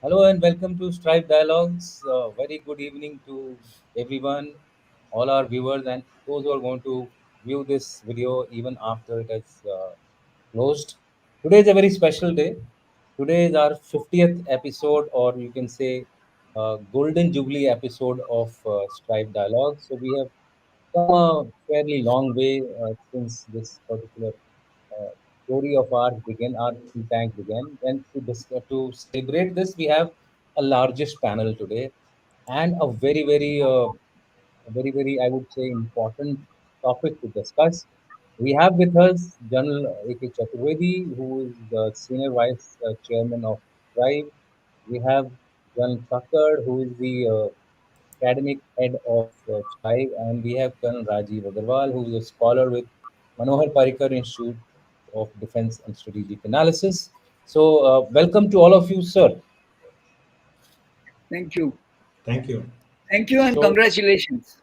Hello and welcome to Stripe Dialogues. Very good evening to everyone, all our viewers, and those who are going to view this video even after it is closed. Today is a very special day. Today is our 50th episode, or you can say Golden Jubilee episode of Stripe Dialogues. So we have come a fairly long way since this particular uh, story of ours began, our think tank began. And to celebrate this, we have a largest panel today and a very, I would say, important topic to discuss. We have with us General A.K. Chaturvedi, who is the Senior Vice Chairman of TRIBE. We have General Thakkar, who is the academic head of Strive, and we have Colonel Rajiv Agarwal, who is a scholar with Manohar Parrikar Institute of Defense and Strategic Analysis. So, welcome to all of you, sir. Thank you. Thank you. Thank you and So, congratulations.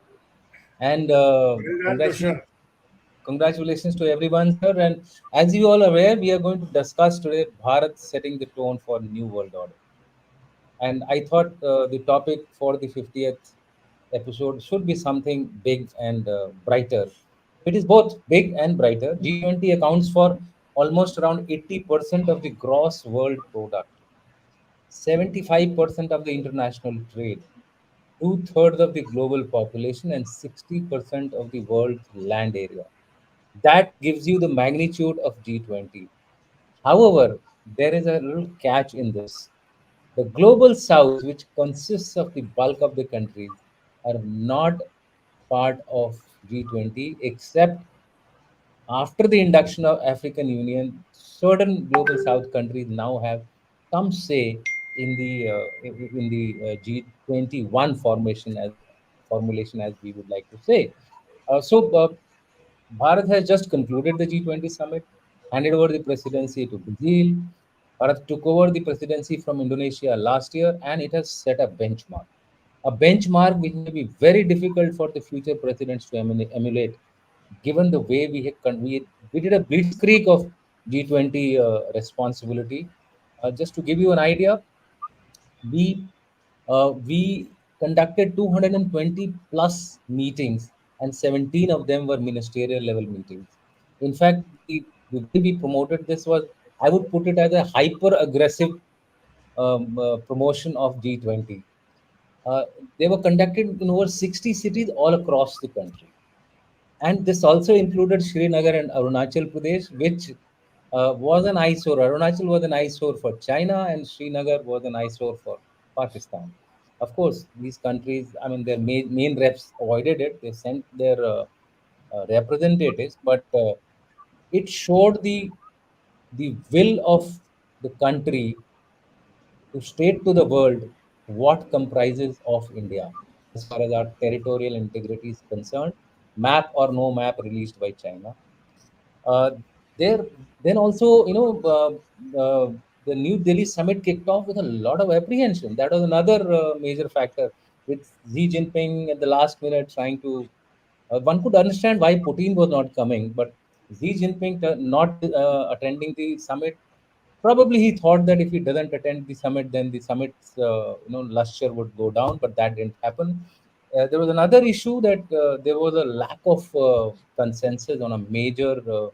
and Well done, congratulations, sir. congratulations to everyone, sir. And as you all aware, we are going to discuss today Bharat setting the tone for new world order. And I thought the topic for the 50th episode should be something big and brighter. It is both big and brighter. G20 accounts for almost around 80% of the gross world product, 75% of the international trade, two-thirds of the global population, and 60% of the world's land area. That gives you the magnitude of G20. However, there is a little catch in this. The global south, which consists of the bulk of the countries, are not part of G20 except after the induction of African Union. Certain global south countries now have some say in the G21 formulation, as we would like to say. So Bharat has just concluded the G20 summit, handed over the presidency to Brazil. Bharat took over the presidency from Indonesia last year, and it has set a benchmark which may be very difficult for the future presidents to emulate, given the way we did a blitzkrieg of G20 responsibility. Just to give you an idea, we conducted 220 plus meetings, and 17 of them were ministerial level meetings. In fact, the way we promoted this was, I would put it as a hyper aggressive promotion of G20. Uh, they were conducted in over 60 cities all across the country. And this also included Srinagar and Arunachal Pradesh, which was an eyesore. Arunachal was an eyesore for China, and Srinagar was an eyesore for Pakistan. Of course, these countries, I mean, their main reps avoided it. They sent their representatives, but it showed the will of the country to state to the world what comprises of India as far as our territorial integrity is concerned, map or no map released by China. Uh, there, then also, the New Delhi summit kicked off with a lot of apprehension. That was another major factor, with Xi Jinping at the last minute trying to. One could understand why Putin was not coming, but Xi Jinping not attending the summit. Probably he thought that if he doesn't attend the summit, then the summit's luster would go down, but that didn't happen. There was another issue that there was a lack of consensus on a major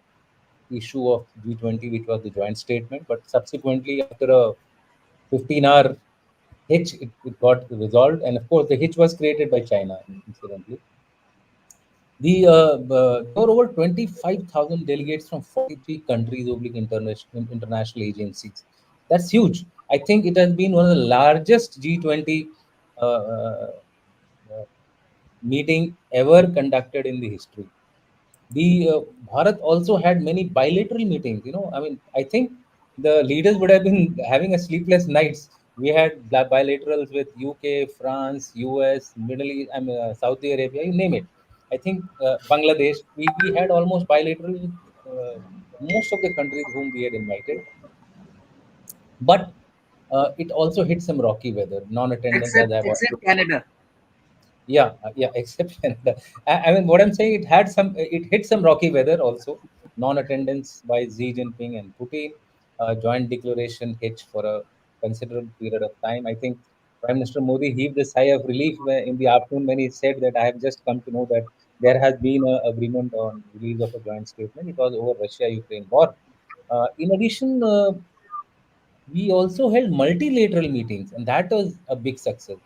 issue of G20, which was the joint statement. But subsequently, after a 15-hour hitch, it got resolved. And of course, the hitch was created by China, incidentally. There were over 25,000 delegates from 43 countries, oblique international agencies. That's huge. I think it has been one of the largest G20 uh, uh, uh, meeting ever conducted in the history. The Bharat also had many bilateral meetings. I mean, I think the leaders would have been having a sleepless nights. We had bilaterals with UK, France, US, Middle East, Saudi Arabia, you name it. I think Bangladesh. We had almost bilateral with most of the countries whom we had invited, but it also hit some rocky weather, non-attendance, as I've Except Canada. yeah, exception. I mean, what I'm saying, it hit some rocky weather also. Non-attendance by Xi Jinping and Putin, joint declaration hitch for a considerable period of time. I think Prime Minister Modi heaved a sigh of relief in the afternoon when he said that I have just come to know that there has been an agreement on release of a joint statement. It was over Russia-Ukraine war. In addition, we also held multilateral meetings, and that was a big success.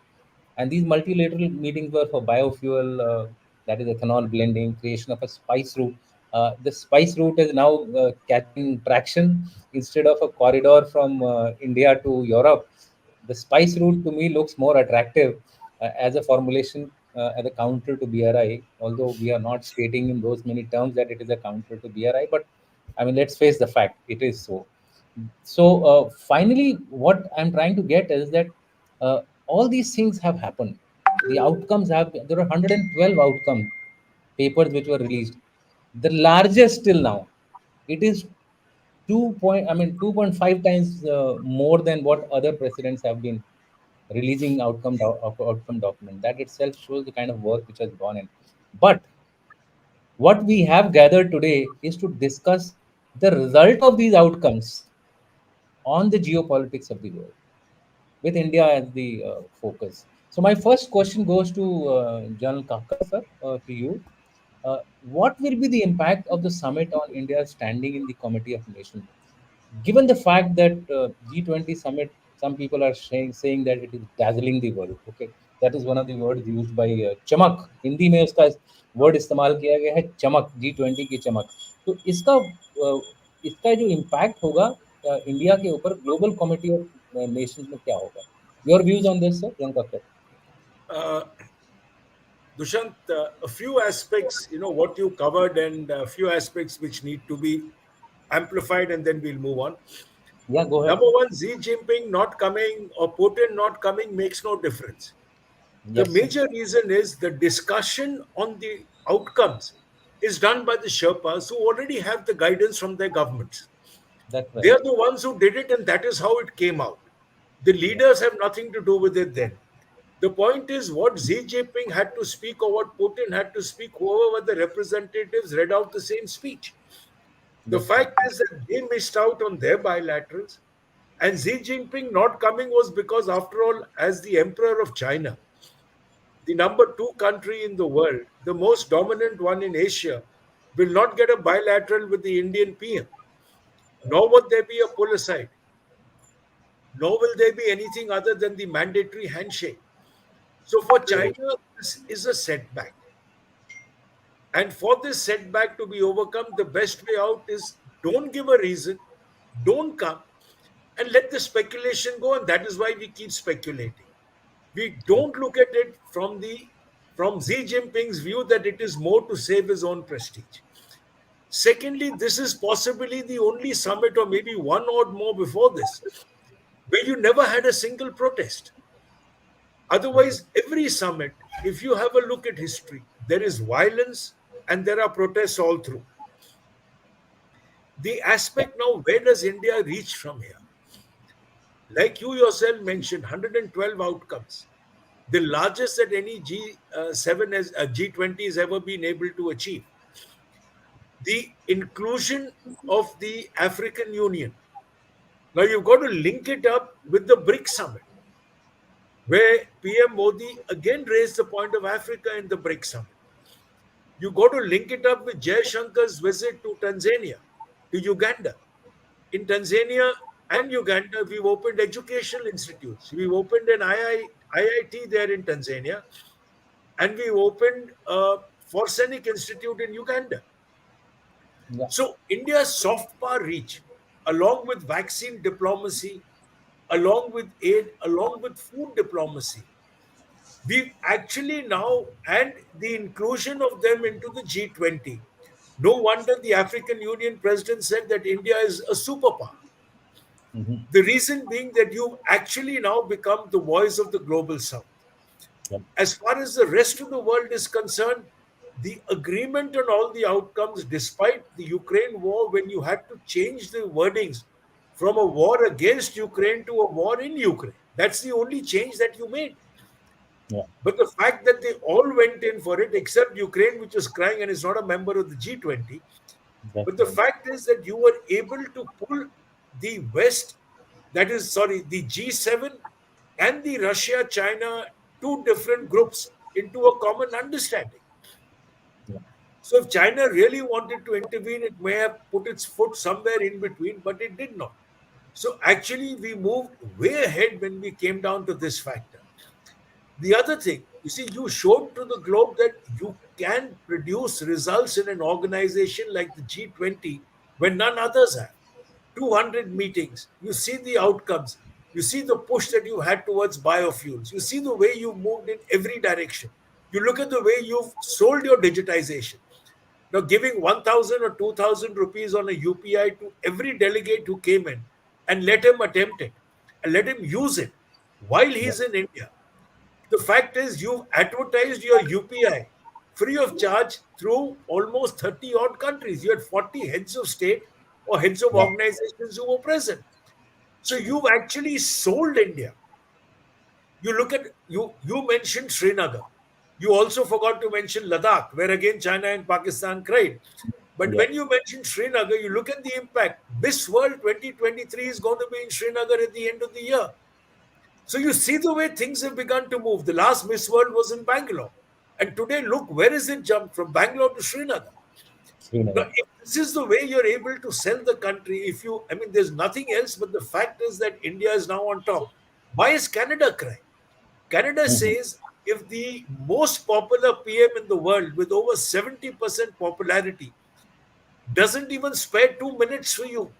And these multilateral meetings were for biofuel, that is ethanol blending, creation of a spice route. The spice route is now catching traction instead of a corridor from India to Europe. The spice route to me looks more attractive as a formulation, as a counter to BRI, although we are not stating in those many terms that it is a counter to BRI. But I mean, let's face the fact, it is so. So finally, what I'm trying to get is that all these things have happened. The outcomes have, there are 112 outcome papers which were released. The largest till now, it is 2.5 times more than what other presidents have been releasing outcome document. That itself shows the kind of work which has gone in. But what we have gathered today is to discuss the result of these outcomes on the geopolitics of the world, with India as the focus. So my first question goes to General Kakkar, sir, to you. What will be the impact of the summit on India's standing in the Committee of Nations? Given the fact that G20 summit, some people are saying that it is dazzling the world. Okay, that is one of the words used by चमक. हिंदी में उसका word इस्तेमाल किया गया है चमक, G20 की चमक. तो इसका जो इम्पैक्ट होगा इंडिया के ऊपर ग्लोबल कमिटी ऑफ नेशंस में क्या होगा? Your views on this, sir, जंग Uh, Dushant, a few aspects, what you covered, and a few aspects which need to be amplified, and then we'll move on. या गो Number one, Xi Jinping not coming or Putin not coming makes no difference. The yes, major reason is the discussion on the outcomes is done by the Sherpas who already have the guidance from their governments. That's They right. are the ones who did it, and that is how it came out. The leaders have nothing to do with it then. The point is what Xi Jinping had to speak or what Putin had to speak, whoever were the representatives read out the same speech. The yes, fact is that they missed out on their bilaterals, and Xi Jinping not coming was because, after all, as the emperor of China, the number two country in the world, the most dominant one in Asia, will not get a bilateral with the Indian PM, nor would there be a pull aside, nor will there be anything other than the mandatory handshake. So for China, this is a setback. And for this setback to be overcome, the best way out is don't give a reason, don't come, and let the speculation go. And that is why we keep speculating. We don't look at it from Xi Jinping's view that it is more to save his own prestige. Secondly, this is possibly the only summit, or maybe one or more before this, where you never had a single protest. Otherwise, every summit, if you have a look at history, there is violence and there are protests all through. The aspect now, where does India reach from here? Like you yourself mentioned, 112 outcomes, the largest that any G20 has ever been able to achieve. The inclusion of the African Union. Now you've got to link it up with the BRICS summit, where PM Modi again raised the point of Africa in the BRICS summit. You got to link it up with Jay Shankar's visit to Tanzania, to Uganda. In Tanzania and Uganda, we've opened educational institutes. We've opened an IIT there in Tanzania, and we've opened a Forsenic Institute in Uganda. या So India's soft power reach, along with vaccine diplomacy, along with aid, along with food diplomacy, we've actually now, and the inclusion of them into the G20. No wonder the African Union president said that India is a superpower. The reason being that you've actually now become the voice of the global south. As far as the rest of the world is concerned, the agreement on all the outcomes, despite the Ukraine war, when you had to change the wordings from a war against Ukraine to a war in Ukraine, that's the only change that you made. या But the fact that they all went in for it, except Ukraine, which was crying and is not a member of the G20. But that's the right. fact is that you were able to pull the West that is, sorry, the G7 and the Russia China, two different groups, into a common understanding. Yeah. So, if China really wanted to intervene, it may have put its foot somewhere in between, but it did not. So, actually, we moved way ahead when we came down to this factor. The other thing, you see, you showed to the globe that you can produce results in an organization like the G20 when none others have. 200 meetings, you see the outcomes, you see the push that you had towards biofuels, you see the way you moved in every direction, you look at the way you've sold your digitization. Now, giving 1,000 or 2,000 rupees on a UPI to every delegate who came in and let him attempt it and let him use it while Yeah. he's in India. The fact is, you've advertised your UPI free of charge through almost 30 odd countries. You had 40 heads of state or heads of Yeah. organizations who were present. So you've actually sold India. You look at you mentioned Srinagar. You also forgot to mention Ladakh, where again China and Pakistan cried. But Yeah. when you mention Srinagar, you look at the impact. Miss World 2023 is going to be in Srinagar at the end of the year. So you see the way things have begun to move. The last Miss World was in Bangalore. And today, look, where is it jumped from Bangalore to Srinagar? Now, Srinagar. if this is the way you're able to sell the country, if you, I mean, there's nothing else, but the fact is that India is now on top. Why is Canada crying? Canada Mhm. says if the most popular PM in the world with over 70% popularity doesn't even spare 2 minutes for you,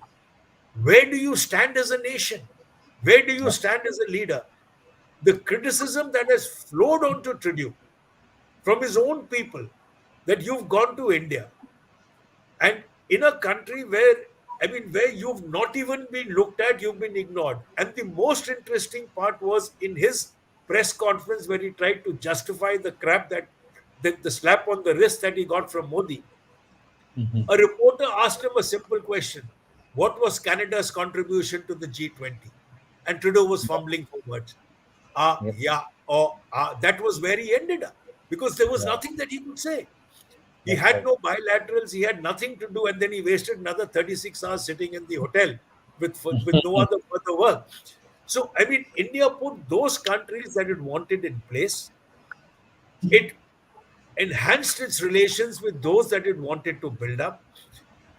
where do you stand as a nation? Where do you Yeah. stand as a leader? The criticism that has flowed onto Trudeau from his own people that you've gone to India and in a country where, I mean, where you've not even been looked at, you've been ignored. And the most interesting part was in his press conference where he tried to justify the crap that the slap on the wrist that he got from Modi. Mhm. A reporter asked him a simple question: what was Canada's contribution to the G20? And Trudeau was fumbling for words. Yep. Yeah, or that was where he ended up because there was Yeah. nothing that he could say. He That's had right. no bilaterals, he had nothing to do, and then he wasted another 36 hours sitting in the hotel with no other further work. So, I mean, India put those countries that it wanted in place. It enhanced its relations with those that it wanted to build up.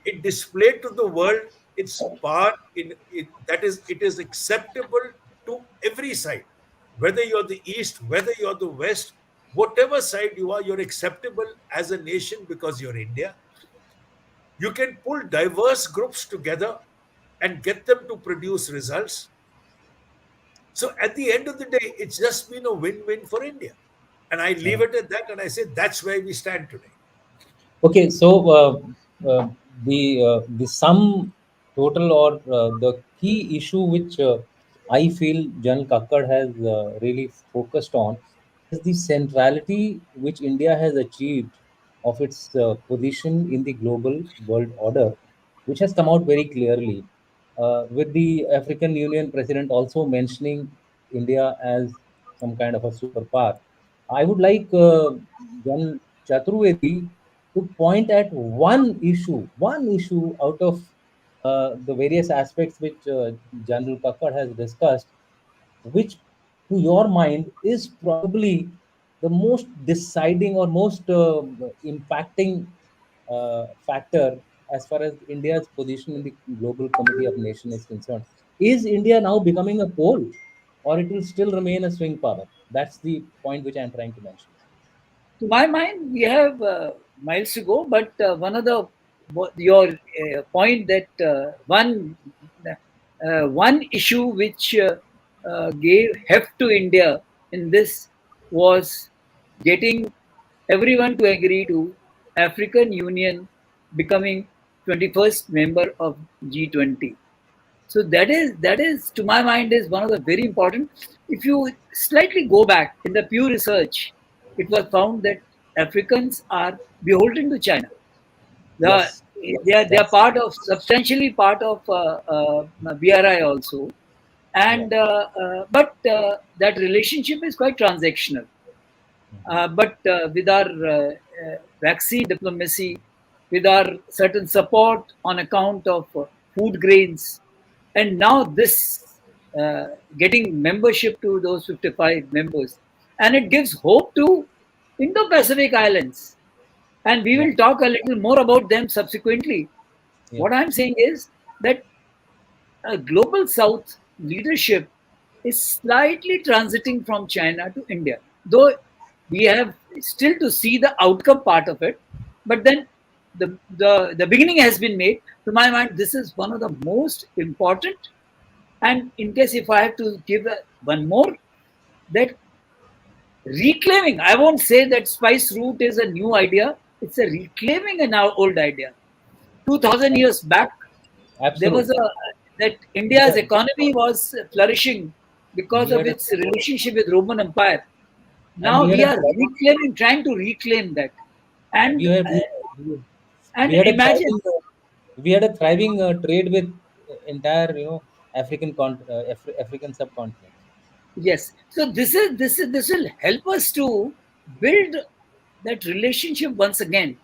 It displayed to the world its power in it, that is, it is acceptable to every side, whether you're the east, whether you're the west, whatever side you are, you're acceptable as a nation because you're India. You can pull diverse groups together and get them to produce results. So at the end of the day, it's just been a win-win for India, and I leave Yeah. it at that, and I say that's where we stand today. Okay, so the sum total or the key issue which I feel General Kakkad has really focused on is the centrality which India has achieved of its position in the global world order, which has come out very clearly. With the African Union president also mentioning India as some kind of a superpower. I would like Jan Chaturvedi to point at one issue out of the various aspects which General Kakkad has discussed, which to your mind is probably the most deciding or most impacting factor as far as India's position in the global committee of nations is concerned. Is India now becoming a pole, or it will still remain a swing power? That's the point which I'm trying to mention. To my mind, we have miles to go. But one of the your point that one issue which gave heft to India in this was getting everyone to agree to African Union becoming 21st member of G20. So that is to my mind is one of the very important. If you slightly go back in the Pew Research, it was found that Africans are beholden to China. The, Yes, they are that's part of substantially part of BRI also, yeah. and but that relationship is quite transactional. But with our vaccine diplomacy, with our certain support on account of food grains, and now this. getting membership to those 55 members. And it gives hope to Indo-Pacific islands. And we Yeah, will talk a little more about them subsequently. yeah, What I'm saying is that global South leadership is slightly transiting from China to India, though we have still to see the outcome part of it. But then the beginning has been made. To my mind, this is one of the most important. And in case if I have to give one more, that reclaiming, I won't say that spice route is a new idea. It's a reclaiming an old idea. 2000 years back, there was absolutely. a that We India's are, economy was flourishing because we of had a, its relationship with Roman Empire. and Now we had we a are thriving, reclaiming, trying to reclaim that, we and had, we had a imagine. thriving, we had a thriving trade with entire, African subcontinent. Yes. So this will help us to build that relationship once again,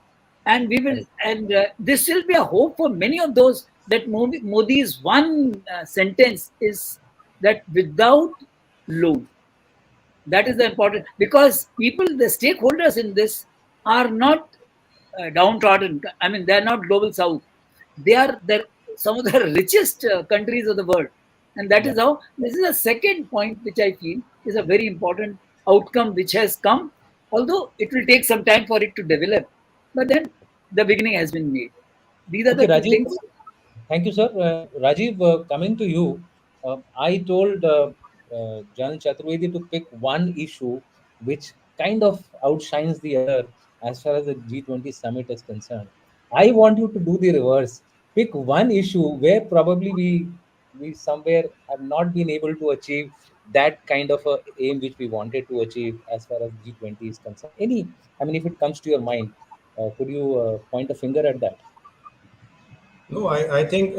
and we will, Correct. and this will be a hope for many of those. That Modi's one sentence is that without loan. That is the important, because people, the stakeholders in this are not downtrodden. I mean, they are not global south. They're some of the richest countries of the world, and that Yeah. is how. This is a second point which I feel is a very important outcome which has come. Although it will take some time for it to develop, but then the beginning has been made. These are Okay, the two Rajiv. things. Thank you, sir. Rajiv, coming to you, I told Janil Chaturvedi to pick one issue which kind of outshines the other as far as the G20 summit is concerned. I want you to do the reverse. Pick one issue where probably we somewhere have not been able to achieve that kind of a aim which we wanted to achieve as far as G20 is concerned. Any, I mean, if it comes to your mind, could you point a finger at that? No, I think,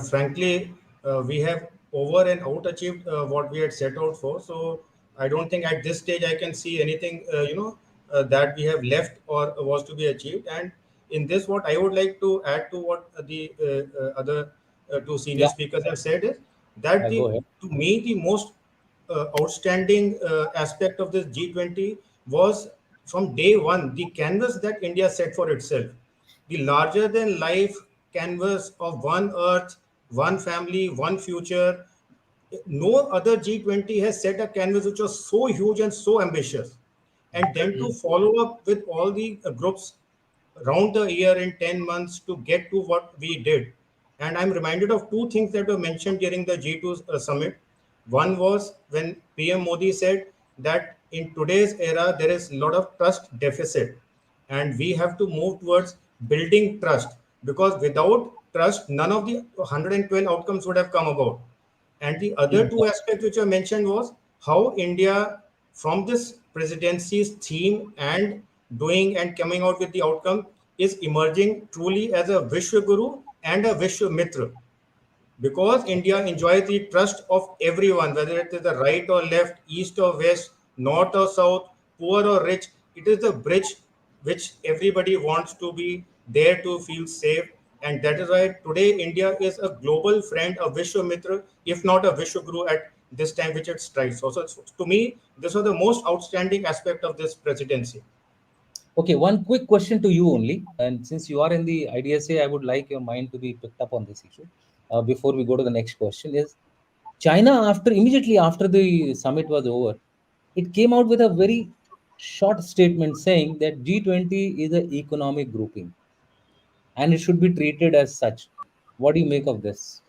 frankly, we have over and out achieved what we had set out for. So I don't think at this stage I can see anything, that we have left or was to be achieved. And in this, what I would like to add to what the other two senior Yeah, speakers have said is that go ahead. to me, the most outstanding aspect of this G20 was from day one, the canvas that India set for itself, the larger than life canvas of one earth, one family, one future. No other G20 has set a canvas which was so huge and so ambitious. And then to follow up with all the groups round the year in 10 months to get to what we did. And I'm reminded of two things that were mentioned during the G2 summit. One was when PM Modi said that in today's era, there is a lot of trust deficit, and we have to move towards building trust, because without trust, none of the 112 outcomes would have come about. And the other two aspects which I mentioned was how India, from this presidency's theme and doing and coming out with the outcome, is emerging truly as a Vishwaguru and a Vishwamitra, because India enjoys the trust of everyone, whether it is the right or left, east or west, north or south, poor or rich. It is the bridge which everybody wants to be there to feel safe. And that is why today India is a global friend, a Vishwamitra, if not a Vishwaguru at this time, which it strives for. So to me, this was the most outstanding aspect of this presidency. Okay, one quick question to you only. And since you are in the IDSA, I would like your mind to be picked up on this issue. Before we go to the next question, is China, after immediately after the summit was over, it came out with a very short statement saying that G20 is an economic grouping and it should be treated as such. What do you make of this?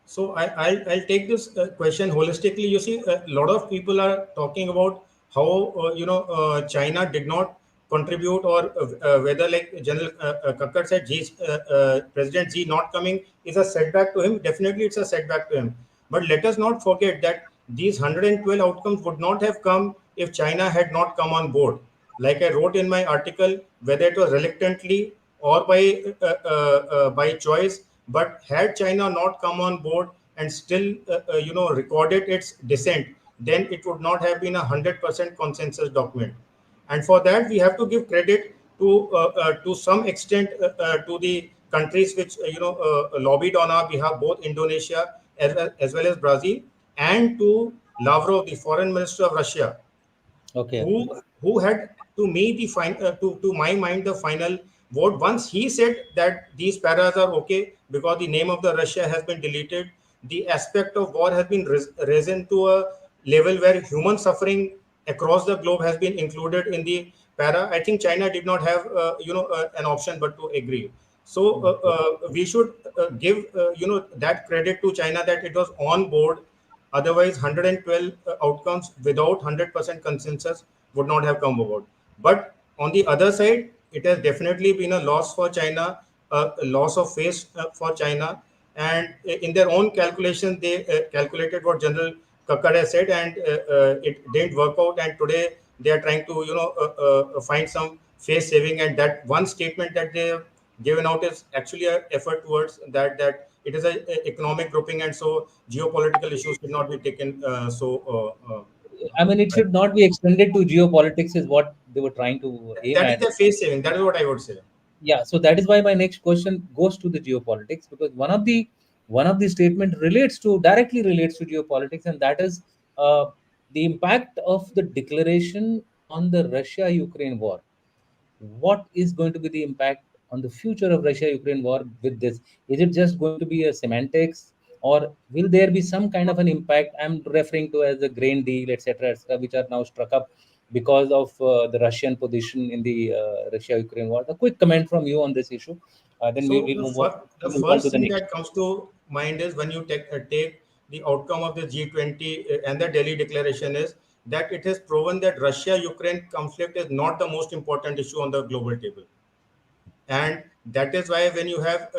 So I'll take this question holistically. You see, a lot of people are talking about how China did not contribute, or whether, like General Kakkar said, President Xi not coming is a setback to him. Definitely, it's a setback to him. But let us not forget that these 112 outcomes would not have come if China had not come on board. Like I wrote in my article, whether it was reluctantly or by choice, but had China not come on board and still recorded its dissent, then it would not have been 100% consensus document. And for that, we have to give credit to some extent to the countries which lobbied on our behalf, both Indonesia as well as Brazil. and to Lavrov, the foreign minister of Russia, Okay. who had to me the to my mind the final vote. Once he said that these paras are okay because the name of the Russia has been deleted, the aspect of war has been risen to a level where human suffering across the globe has been included in the para. I think China did not have an option but to agree. So we should give that credit to China that it was on board. Otherwise, 112 outcomes without 100% consensus would not have come about. But on the other side, it has definitely been a loss for China, a loss of face for China. And in their own calculation, they calculated what General Kakkad has said, and it didn't work out. And today they are trying to, find some face saving. And that one statement that they have given out is actually an effort towards that it is a economic grouping, and so geopolitical issues should not be taken I mean, it should not be extended to geopolitics, is what they were trying to aim that is at. the face saving. That is what I would say. Yeah, so that is why my next question goes to the geopolitics, because one of the statement relates to directly relates to geopolitics, and that is uh, the impact of the declaration on the Russia Ukraine war. What is going to be the impact on the future of Russia Ukraine war with this? Is it just going to be a semantics, or will there be some kind of an impact? I'm referring to as the grain deal, etc., etc., which are now struck up because of the Russian position in the Russia Ukraine war. A quick comment from you on this issue, then we So will the move on to first the thing next. that comes to mind is when you take the outcome of the G20 and the Delhi Declaration is that it has proven that Russia-Ukraine conflict is not the most important issue on the global table. And that is why when you have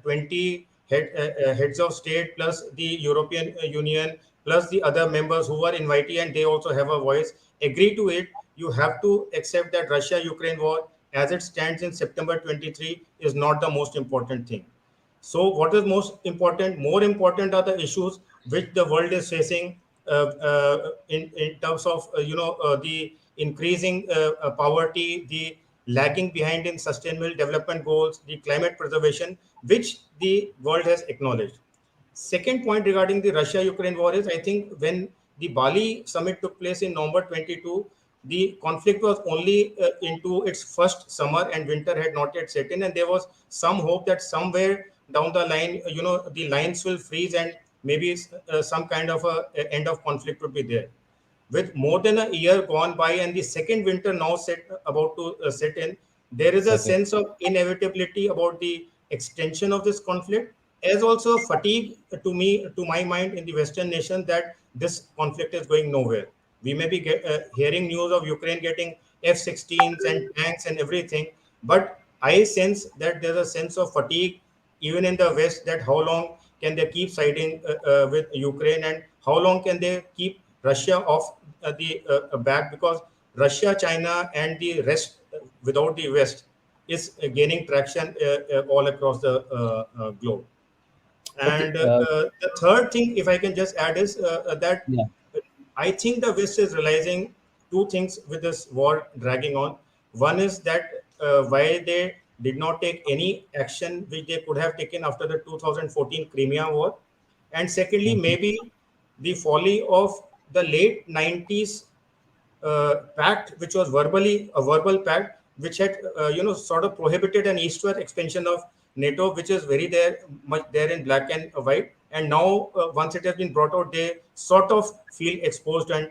20 heads of state plus the European Union plus the other members who are invitee and they also have a voice agree to it, you have to accept that Russia Ukraine war as it stands in September 23 is not the most important thing. So, what is most important? More important are the issues which the world is facing in terms of the increasing poverty, the lagging behind in sustainable development goals, the climate preservation, which the world has acknowledged. Second point regarding the Russia-Ukraine war is I think when the Bali summit took place in November 22, the conflict was only into its first summer and winter had not yet set in, and there was some hope that somewhere down the line, the lines will freeze and maybe some kind of a end of conflict would be there. With more than a year gone by and the second winter now about to set in, there is a Okay. sense of inevitability about the extension of this conflict, as also fatigue to my mind in the Western nation that this conflict is going nowhere. We may be hearing news of Ukraine getting F-16s and tanks and everything, but I sense that there's a sense of fatigue even in the West, that how long can they keep siding with Ukraine and how long can they keep Russia off the back, because Russia, China, and the rest without the West is gaining traction all across the globe. Okay. And the third thing, if I can just add, is that Yeah. I think the West is realizing two things with this war dragging on. One is that while they did not take any action which they could have taken after the 2014 Crimea War, and secondly, Mhm. maybe the folly of the late 90s pact, which was verbally a verbal pact, which had sort of prohibited an eastward expansion of NATO, which is very there much there in black and white. And now, once it has been brought out, they sort of feel exposed and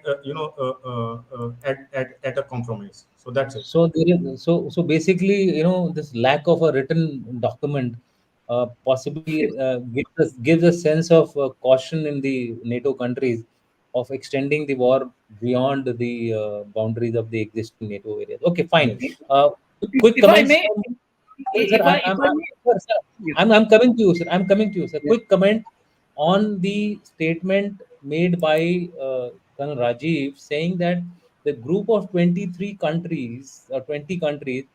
at a compromise. So that's it. So there is so basically, this lack of a written document possibly gives a sense of caution in the NATO countries of extending the war beyond the boundaries of the existing NATO areas. Okay, fine. Yes. Uh, quick If I comments may, from sir. if I may, Sir, yeah, I'm coming to you, sir. I'm coming to you, sir. yeah. Quick comment on the statement made by Colonel Rajiv, saying that the group of 23 countries or 20 countries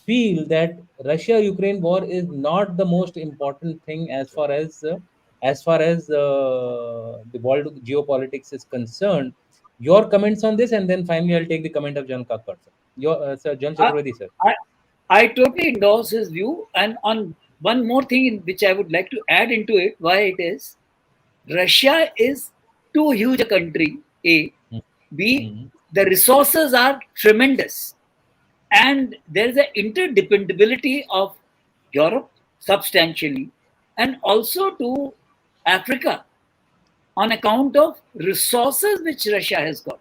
feel that Russia-Ukraine war is not the most important thing as far as the world geopolitics is concerned. Your comments on this, and then finally I'll take the comment of John Kakkar, sir. Your sir, John I, Chaturvedi, sir. I, I totally endorse his view. And on one more thing which I would like to add into it, why it is, Russia is too huge a country, A. B, Mhm. the resources are tremendous. And there is an interdependability of Europe substantially and also to Africa on account of resources which Russia has got.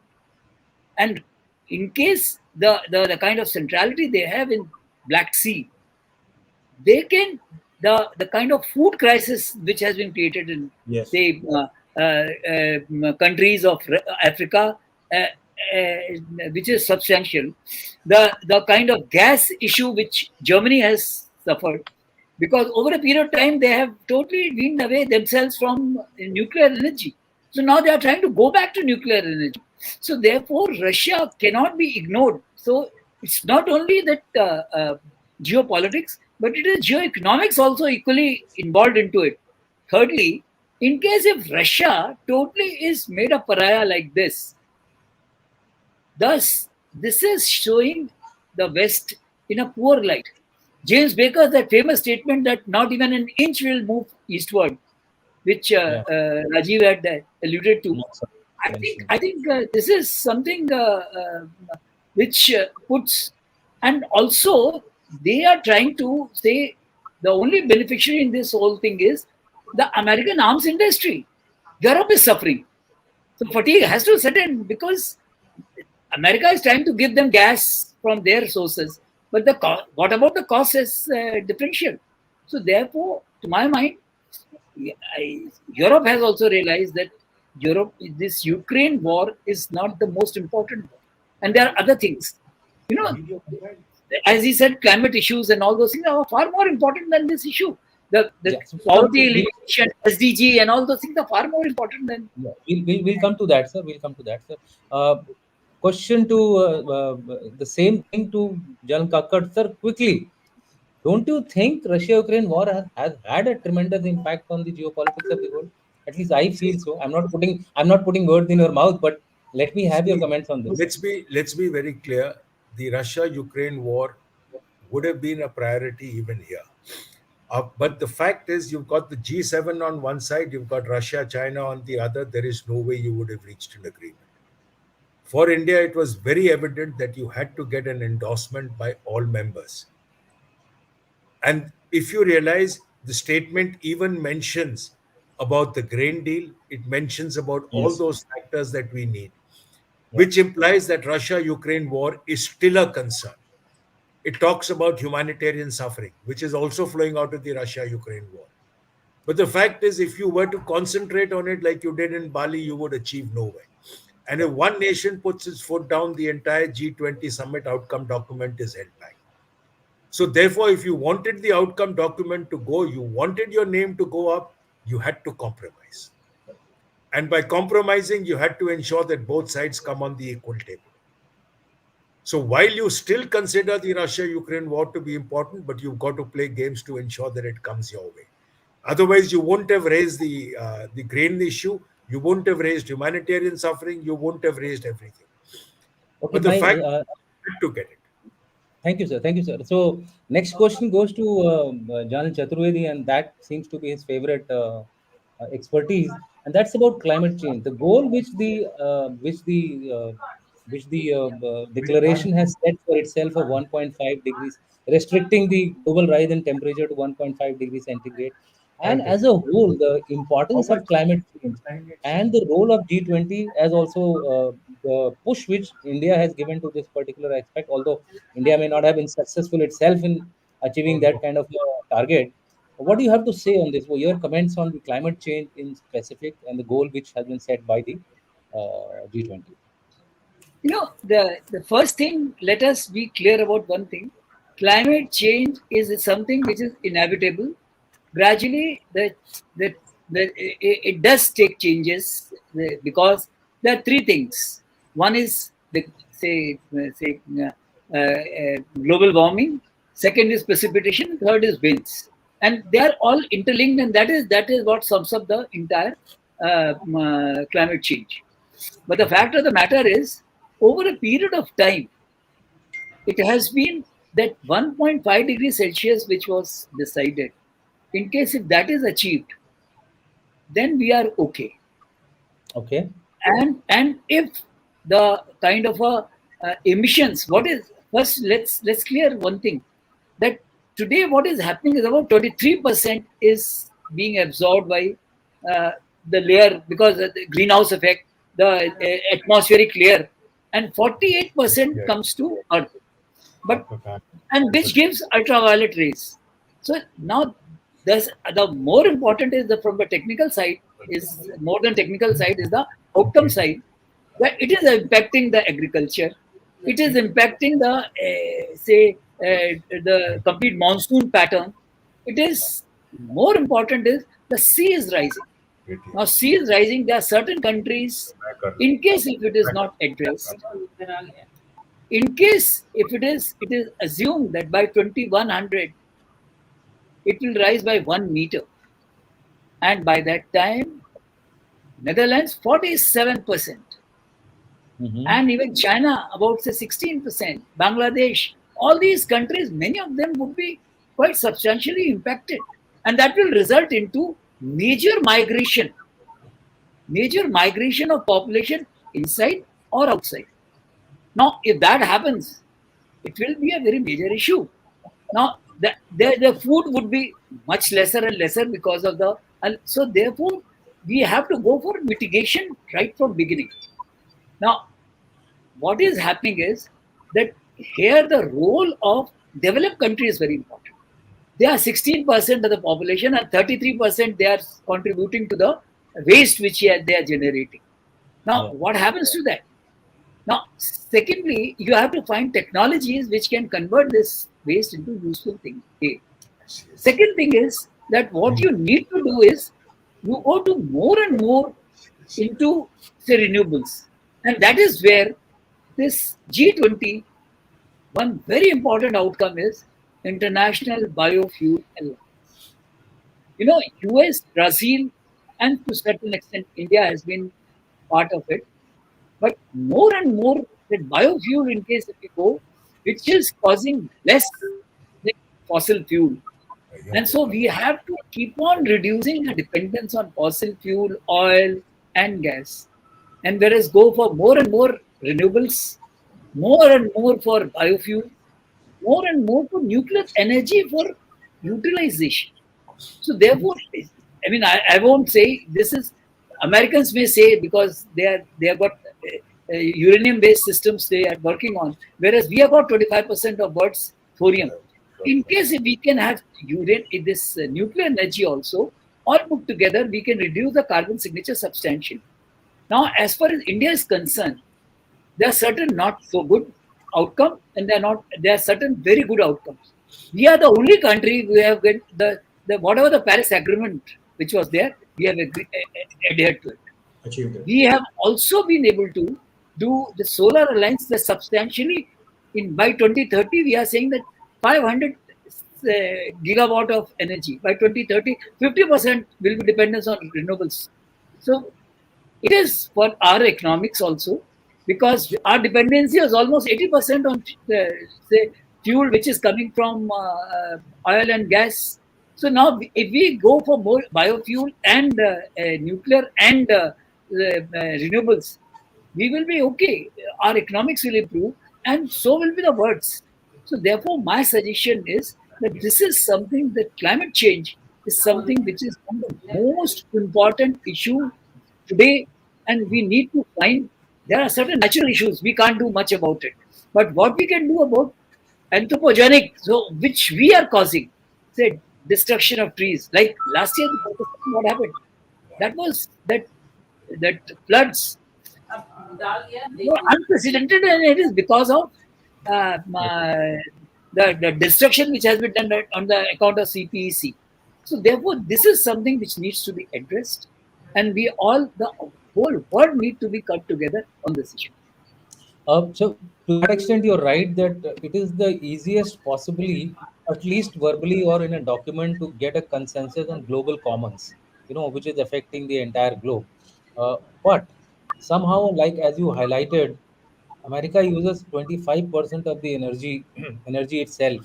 And in case the kind of centrality they have in Black Sea, they can the kind of food crisis which has been created in Yes. say countries of Africa, which is substantial. The kind of gas issue which Germany has suffered, because over a period of time they have totally weaned away themselves from nuclear energy. So now they are trying to go back to nuclear energy. So therefore, Russia cannot be ignored. So it's not only that geopolitics, but it is geoeconomics also equally involved into it. Thirdly, in case if Russia totally is made a pariah like this, thus this is showing the West in a poor light. James Baker's that famous statement that not even an inch will move eastward, which Yeah. Rajiv had alluded to. Not so mentioned. I think this is something which puts, and also they are trying to say the only beneficiary in this whole thing is the American arms industry. Europe is suffering, so fatigue has to set in because America is trying to give them gas from their sources, but what about the cost is differential. So therefore, to my mind, Europe has also realized that this Ukraine war is not the most important war, and there are other things. You know, as he said, climate issues and all those things are far more important than this issue. The Yeah. So poverty elimination, SDG, and all those things are far more important than. yeah, we'll come to that, sir. We'll come to that, sir. Question to the same thing to Jan Kakkad, sir. Quickly, don't you think Russia-Ukraine war has had a tremendous impact on the geopolitics of the world? At least I See, feel so. I'm not putting words in your mouth, but let me have your see, comments on this. let's be very clear. The Russia-Ukraine war would have been a priority even here. But the fact is, you've got the G7 on one side, you've got Russia, China on the other. There is no way you would have reached an agreement. For India, it was very evident that you had to get an endorsement by all members. And if you realize, the statement even mentions about the grain deal, it mentions about all Yes. those factors that we need, Yeah. which implies that Russia-Ukraine war is still a concern. It talks about humanitarian suffering, which is also flowing out of the Russia-Ukraine war. But the fact is, if you were to concentrate on it like you did in Bali, you would achieve nowhere. And if one nation puts its foot down, the entire G20 summit outcome document is held back. So, therefore, if you wanted the outcome document to go, you wanted your name to go up, you had to compromise. And by compromising, you had to ensure that both sides come on the equal table. So while you still consider the Russia-Ukraine war to be important, but you've got to play games to ensure that it comes your way. Otherwise, you won't have raised the grain issue. You won't have raised humanitarian suffering. You won't have raised everything. Okay, But the my fact you had to get it. thank you, sir. Thank you, sir. So next question goes to Janil Chaturvedi, and that seems to be his favorite expertise, and that's about climate change. The goal which the declaration has set for itself of 1.5 degrees, restricting the global rise in temperature to 1.5 degrees centigrade, and as a whole, the importance of climate change and the role of G20 as also the push which India has given to this particular aspect, although India may not have been successful itself in achieving that kind of target. What do you have to say on this? What your comments on the climate change in specific and the goal which has been set by the G20? The first thing, let us be clear about one thing. Climate change is something which is inevitable. Gradually, it does take changes because there are three things. One is the global warming. Second is precipitation. Third is winds, and they are all interlinked, and that is what sums up the entire climate change. But the fact of the matter is, over a period of time, it has been that 1.5 degrees Celsius, which was decided, in case if that is achieved, then we are okay. Okay. And if the kind of a emissions, what is first, let's clear one thing, that today what is happening is about 23% is being absorbed by uh, the layer, because of the greenhouse effect, the atmospheric layer, and 48% Yeah. comes to earth, but Upper back. and which gives ultraviolet rays. So now, there's the more important is the from the technical side, is more than technical side is the outcome side, that it is impacting the agriculture, it is impacting the say the complete monsoon pattern. It is more important is the sea is rising. Now sea is rising. There are certain countries, in case if it is not addressed, in case if it is assumed that by 2100 it will rise by 1 meter, and by that time Netherlands 47%, Mm-hmm. and even China about say 16%, Bangladesh, all these countries, many of them would be quite substantially impacted, and that will result into major migration of population inside or outside. Now, if that happens, it will be a very major issue. Now, the food would be much lesser and lesser because of the, and so therefore we have to go for mitigation right from beginning. Now, what is happening is that here the role of developed country is very important. They are 16% of the population, and 33% they are contributing to the waste which they are generating. Now, Yeah. what happens to that? Now, secondly, you have to find technologies which can convert this waste into useful things. A. Second thing is that what you need to do is you go to more and more into say renewables, and that is where this G20, one very important outcome is International Biofuel Alliance. You know, US, Brazil, and to certain extent India has been part of it. But more and more that biofuel, in case if we go, which is causing less than fossil fuel. And so we have to keep on reducing the dependence on fossil fuel, oil, and gas. And whereas go for more and more renewables, more and more for biofuel, more and more for nuclear energy for utilization. So therefore, I mean, I won't say this is. Americans may say because they have got uranium-based systems they are working on, whereas we have got 25% of what's thorium. In case if we can have this nuclear energy also, all put together, we can reduce the carbon signature substantially. Now, as far as India is concerned, there are certain not so good outcome, and there are certain very good outcomes. We are the only country we have get the whatever the Paris Agreement which was there, we have adhered to it. Achieved it. We have also been able to do the solar alliance that substantially in by 2030 we are saying that 500 gigawatt of energy by 2030, 50% will be dependence on renewables. So it is for our economics also, because our dependency is almost 80% on say fuel which is coming from oil and gas. So now if we go for more biofuel and nuclear and renewables, we will be okay. Our economics will improve, and so will be the words. So therefore, my suggestion is that this is something that climate change is something which is one of the most important issue today, and we need to find there are certain natural issues we can't do much about it, but what we can do about anthropogenic, so which we are causing, say destruction of trees. Like last year, what happened? That was that floods were unprecedented, and it is because of the destruction which has been done on the account of CPEC. So therefore, this is something which needs to be addressed, and the whole world need to be cut together on this issue. So to that extent, you're right that it is the easiest possibly, at least verbally or in a document, to get a consensus on global commons, which is affecting the entire globe. But somehow, like as you highlighted, America uses 25% of the energy energy itself,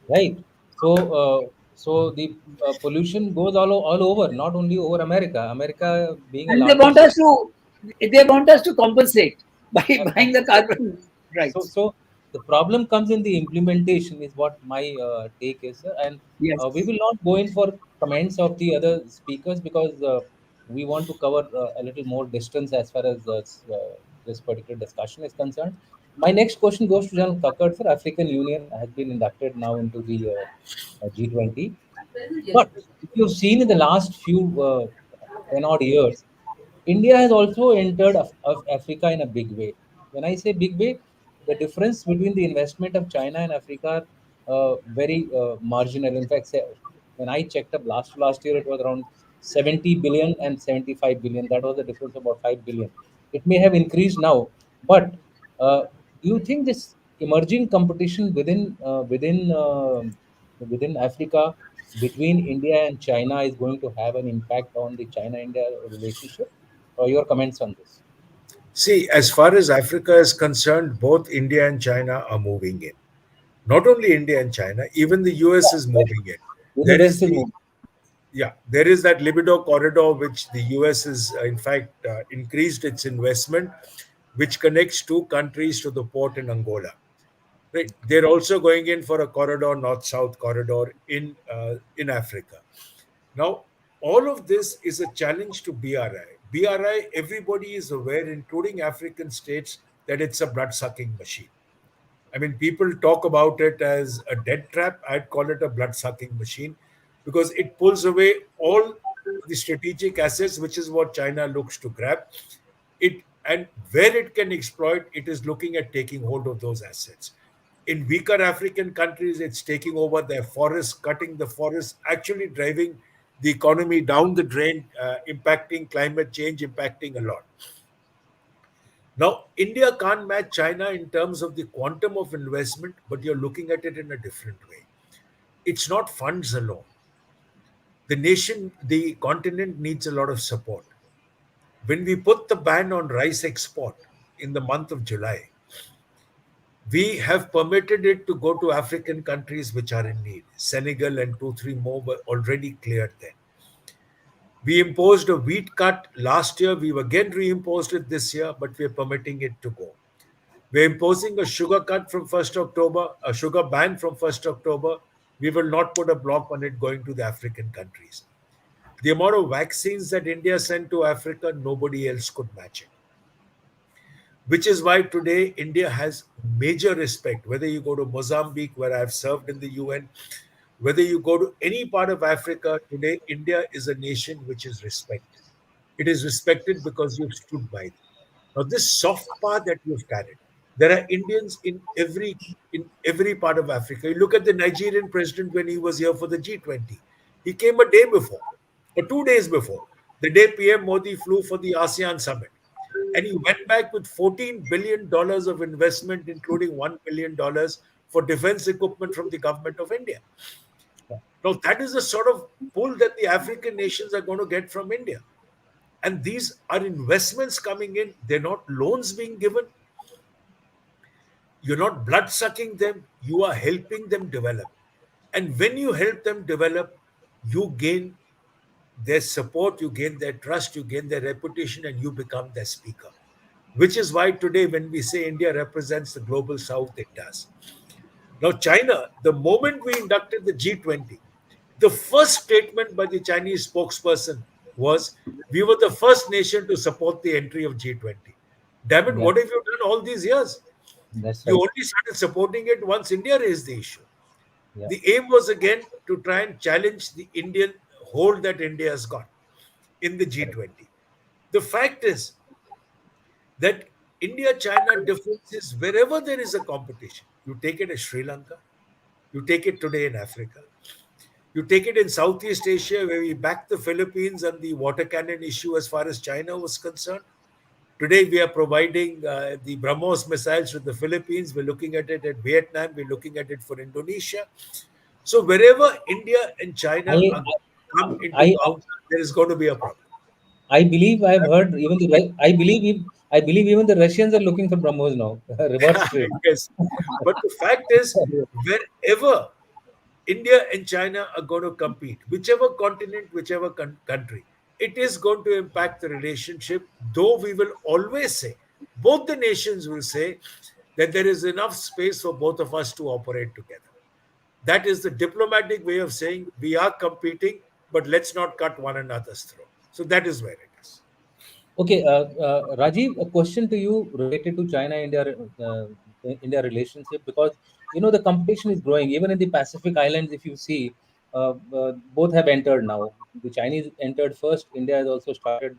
right? So So the pollution goes all over, not only over America. America being a And largest. they want us to compensate by buying the Compensate. carbon So, rights. so the problem comes in the implementation, is what my take is, sir. And we Yes. will not go in for comments of the other speakers, because we want to cover a little more distance as far as this particular discussion is concerned. My next question goes to John Kakkad, sir. African Union has been inducted now into the G20. But if you've seen in the last few 10 odd years, India has also entered of Africa in a big way. When I say big way, the difference between the investment of China and Africa are very marginal. In fact, when I checked up last year, it was around 70 billion and 75 billion. That was the difference of about 5 billion. It may have increased now, but do you think this emerging competition within Africa between India and China is going to have an impact on the China-India relationship? Your comments on this? See, as far as Africa is concerned, both India and China are moving in. Not only India and China, even the US Yeah, is moving in. even the There West is is the moving. Yeah, there is that libido corridor which the US has, in fact, increased its investment, which connects two countries to the port in Angola. Right, they're also going in for a corridor, north-south corridor in Africa. Now, all of this is a challenge to BRI. BRI, everybody is aware, including African states, that it's a blood-sucking machine. I mean, people talk about it as a debt trap. I'd call it a blood sucking machine because it pulls away all the strategic assets, which is what China looks to grab. And where it can exploit, it is looking at taking hold of those assets. In weaker African countries, it's taking over their forests, cutting the forests, actually driving the economy down the drain, impacting climate change, impacting a lot. Now, India can't match China in terms of the quantum of investment, but you're looking at it in a different way. It's not funds alone. The nation, the continent needs a lot of support. When we put the ban on rice export in the month of July, we have permitted it to go to African countries which are in need. Senegal and two, three more were already cleared then. We imposed a wheat cut last year. We've again reimposed it this year, but we're permitting it to go. We're imposing a sugar cut from 1st October, a sugar ban from 1st October. We will not put a block on it going to the African countries. The amount of vaccines that India sent to Africa, nobody else could match it. Which is why today India has major respect. Whether you go to Mozambique, where I've served in the UN, whether you go to any part of Africa today, India is a nation which is respected. It is respected because you've stood by them. Now, this soft power that you've carried, there are Indians in every part of Africa. You look at the Nigerian president when he was here for the G20. He came a day before, or 2 days before, the day PM Modi flew for the ASEAN summit. And he went back with $14 billion of investment, including $1 billion for defense equipment from the government of India. Now, that is the sort of pull that the African nations are going to get from India. And these are investments coming in, they're not loans being given. You're not blood sucking them, you are helping them develop. And when you help them develop, you gain their support, you gain their trust, you gain their reputation, and you become their speaker. Which is why today, when we say India represents the global south, it does. Now, China, the moment we inducted the G20, the first statement by the Chinese spokesperson was, "We were the first nation to support the entry of G20." Damn it, Yeah, what have you done all these years? that's You right. only started supporting it once India raised the issue. Yeah, The aim was again to try and challenge the Indian hold that India has got in the correct. G20. The fact is that India China difference is wherever there is a competition. You take it as Sri Lanka, you take it today in Africa, you take it in Southeast Asia, where we backed the Philippines on the water cannon issue as far as China was concerned. Today, we are providing the BrahMos missiles to the Philippines. We're looking at it at Vietnam. We're looking at it for Indonesia. So, wherever India and China I, are come into I, counter, there is going to be a problem. I believe I've heard even I believe even the Russians are looking for BrahMos now. Reverse trade. Yes. But the fact is, wherever India and China are going to compete, whichever continent, whichever country. It is going to impact the relationship, though we will always say, both the nations will say that there is enough space for both of us to operate together. That is the diplomatic way of saying we are competing, but let's not cut one another's throat. So that is where it is. Okay, Rajiv, a question to you related to China India relationship, because the competition is growing even in the Pacific Islands. If you see, both have entered now. The Chinese entered first. India has also started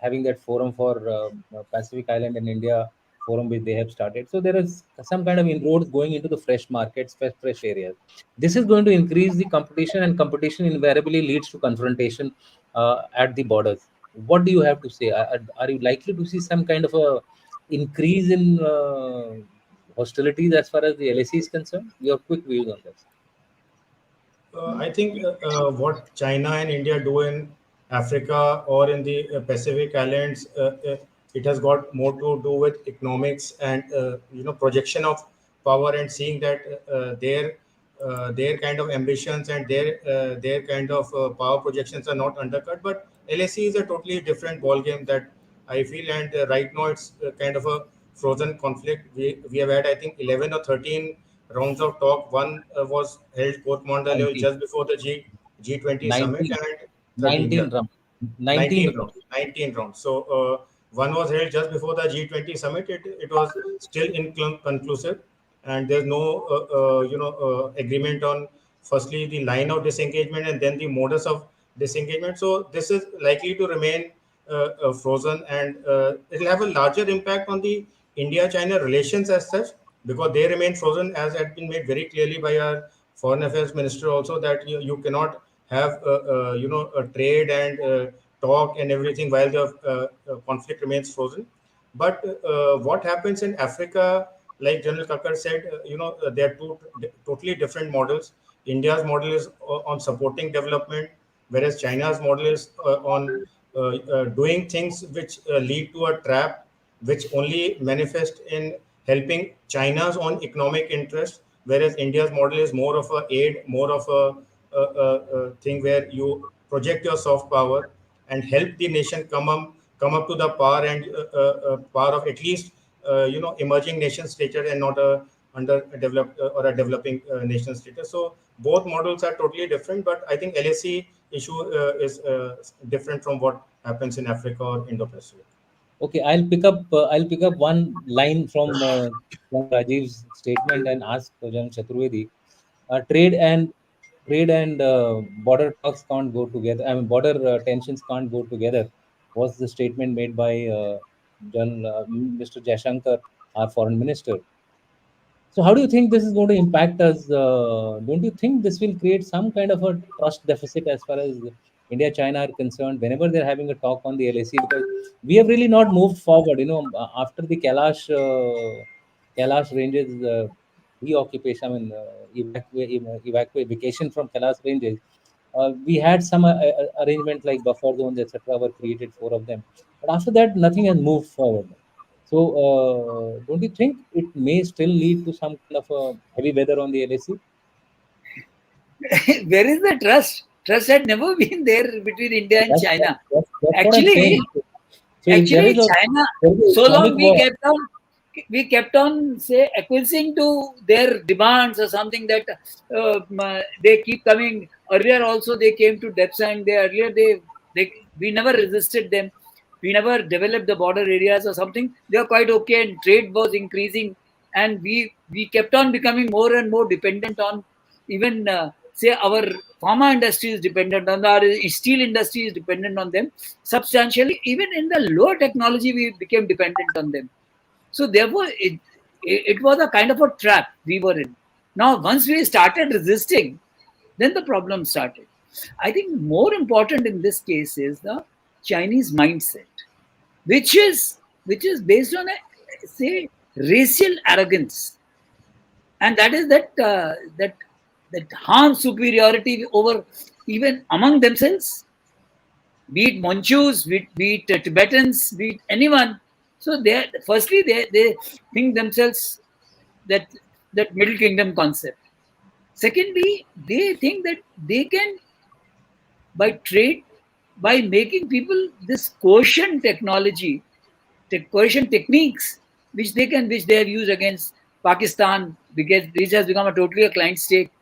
having that forum for Pacific Island and India forum which they have started. So there is some kind of inroads going into the fresh markets, fresh areas. This is going to increase the competition, and competition invariably leads to confrontation at the borders. What do you have to say? Are you likely to see some kind of a increase in hostilities as far as the LAC is concerned? Your quick views on this. I think what China and India do in Africa or in the Pacific Islands, it has got more to do with economics and projection of power, and seeing that their kind of ambitions and their kind of power projections are not undercut. But LAC is a totally different ball game that I feel, and right now it's kind of a frozen conflict. We have had, I think, 11 or 13 rounds of talk. One was held post-Mondial level 19, just before the G20 summit, 19, and 13, yeah, 19 rounds. 19 19 rounds. rounds. 19 rounds. So one was held just before the G20 summit. It was still inconclusive, and there's no agreement on firstly the line of disengagement and then the modus of disengagement. So this is likely to remain frozen, and it'll have a larger impact on the India-China relations as such, because they remain frozen, as had been made very clearly by our foreign affairs minister also, that you cannot have a trade and talk and everything while the conflict remains frozen. But what happens in Africa, like General Kakkar said, there are two totally different models. India's model is on supporting development, whereas China's model is on doing things which lead to a trap, which only manifest in helping China's own economic interest, whereas India's model is more of a aid, more of a thing where you project your soft power and help the nation come up to the power and power of at least emerging nation status, and not a underdeveloped or a developing nation status. So both models are totally different, but I think LAC issue is different from what happens in Africa or Indo-Pacific. Okay, I'll pick up one line from Rajiv's statement and ask General Chaturvedi. Trade and border talks can't go together. I mean, border tensions can't go together. Was the statement made by Mr. Jaishankar, our foreign minister? So, how do you think this is going to impact us? Don't you think this will create some kind of a trust deficit as far as India China are concerned whenever they're having a talk on the LAC? Because we have really not moved forward. After the Kailash ranges reoccupation, I mean, evacuation from Kailash ranges, we had some arrangement like buffer zones, etc., were created, four of them. But after that, nothing has moved forward. So, don't you think it may still lead to some kind of a heavy weather on the LAC? Where is the trust? Trust had never been there between India and That's, that's, China. that's what I'm Actually, saying. So, if there is a China, so economic long war, we kept on say acquiescing to their demands or something, that they keep coming. Earlier also they came to depths, and they we never resisted them. We never developed the border areas or something. They were quite okay, and trade was increasing, and we kept on becoming more and more dependent on, even say, our pharma industry is dependent on, our steel industry is dependent on them substantially. Even in the lower technology, we became dependent on them. So therefore, it was a kind of a trap we were in. Now, once we started resisting, then the problem started. I think more important in this case is the Chinese mindset, which is based on a, say, racial arrogance, and that is that harm superiority over, even among themselves, be it Manchus, be it Tibetans, be it anyone. So they think themselves that Middle Kingdom concept. Secondly, they think that they can, by trade, by making people this coercion technology, coercion techniques, which they have used against Pakistan, because which has become a totally a client state.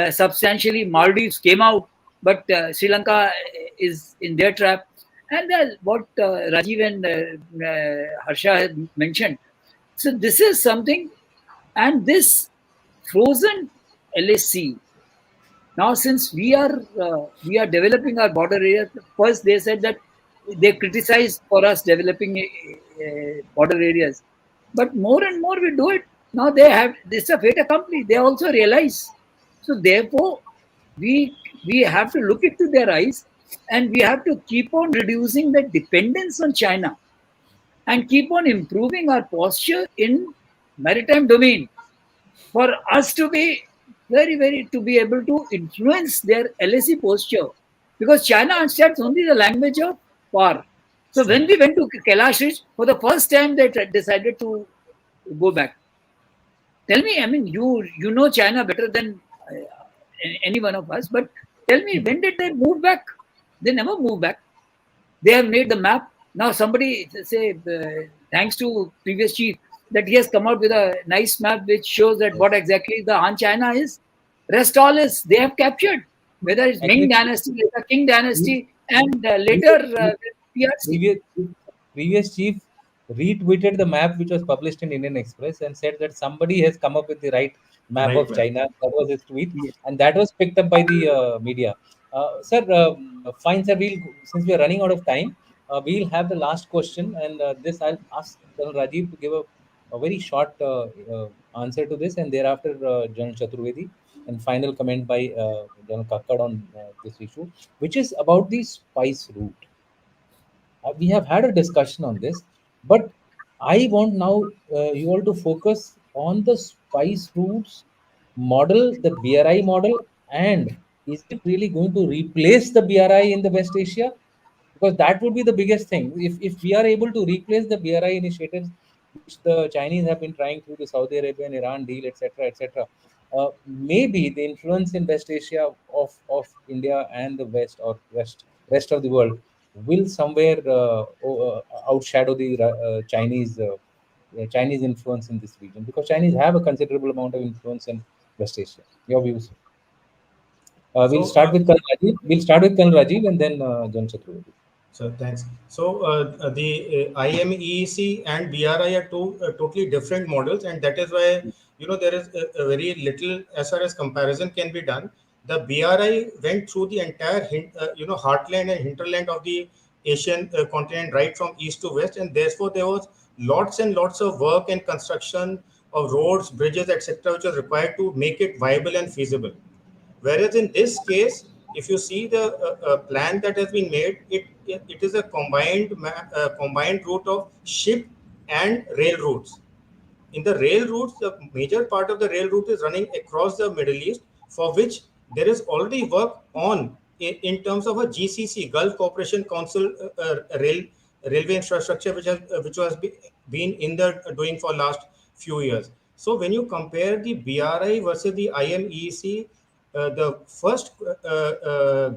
Substantially, Maldives came out, but Sri Lanka is in their trap. And what Rajiv and Harsha had mentioned. So this is something, and this frozen LSC. Now, since we are developing our border areas, first they said that they criticized for us developing border areas, but more and more we do it. Now they have this a fait accompli. They also realize. So therefore, we have to look into their eyes, and we have to keep on reducing the dependence on China and keep on improving our posture in maritime domain for us to be very to be able to influence their LSE posture, because China understands only the language of war. So when we went to Kailash Ridge for the first time, they decided to go back. Tell me, I mean, you know China better than any one of us, but tell me, when did they move back? They never move back. They have made the map. Now somebody say, thanks to previous chief, that he has come out with a nice map which shows that what exactly the Han China is. Rest all is they have captured, whether it's And Ming if dynasty, later King pre- dynasty, and later previous PRC. previous previous chief retweeted the map which was published in Indian Express and said that somebody has come up with the right map Right, of man. China. That was his tweet, Yes. and that was picked up by the media. Sir, fine, sir. Since we are running out of time, we'll have the last question, and this I'll ask Colonel Rajiv to give a very short answer to this, and thereafter General Chaturvedi, and final comment by General Kakkad on this issue, which is about the spice route. We have had a discussion on this, but I want now you all to focus on the spice routes model, the BRI model, and is it really going to replace the BRI in the West Asia? Because that would be the biggest thing. If we are able to replace the BRI initiatives, which the Chinese have been trying through the Saudi Arabia and Iran deal, etc., etc., maybe the influence in West Asia of India and the West or rest of the world will somewhere outshadow the Chinese influence in this region, because Chinese have a considerable amount of influence in West Asia. Your views? We'll So, start with Colonel Rajiv. We'll start with Colonel Rajiv and then John Chaturvedi. So thanks. So the IMEEC and BRI are two totally different models, and that is why there is a very little as far as comparison can be done. The BRI went through the entire heartland and hinterland of the Asian continent, right from east to west, and therefore there was lots and lots of work and construction of roads, bridges, etc., which was required to make it viable and feasible. Whereas in this case, if you see the plan that has been made, it is a combined route of ship and rail routes. In the rail routes, the major part of the rail route is running across the Middle East, for which there is already work on in terms of a GCC, Gulf Cooperation Council railway infrastructure, which was been in the doing for last few years. So when you compare the BRI versus the IMEC, the first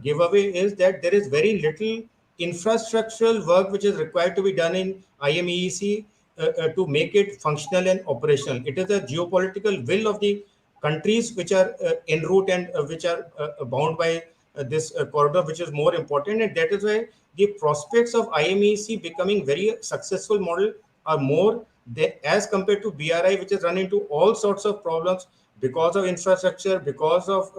giveaway is that there is very little infrastructural work which is required to be done in IMEC to make it functional and operational. It is a geopolitical will of the countries which are en route and which are bound by this corridor, which is more important. And that is why the prospects of IMEC becoming very successful model are more as compared to BRI, which is run into all sorts of problems because of infrastructure, because of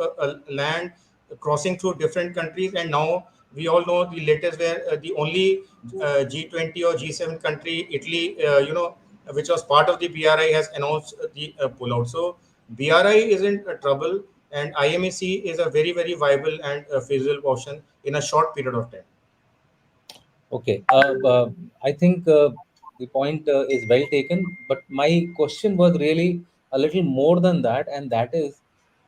land crossing through different countries. And now we all know the latest, where the only G20 or G7 country, Italy, which was part of the BRI, has announced the pullout. So BRI is in trouble, and IMEC is a very viable and feasible option in a short period of time. Okay, I think the point is well taken, but my question was really a little more than that, and that is,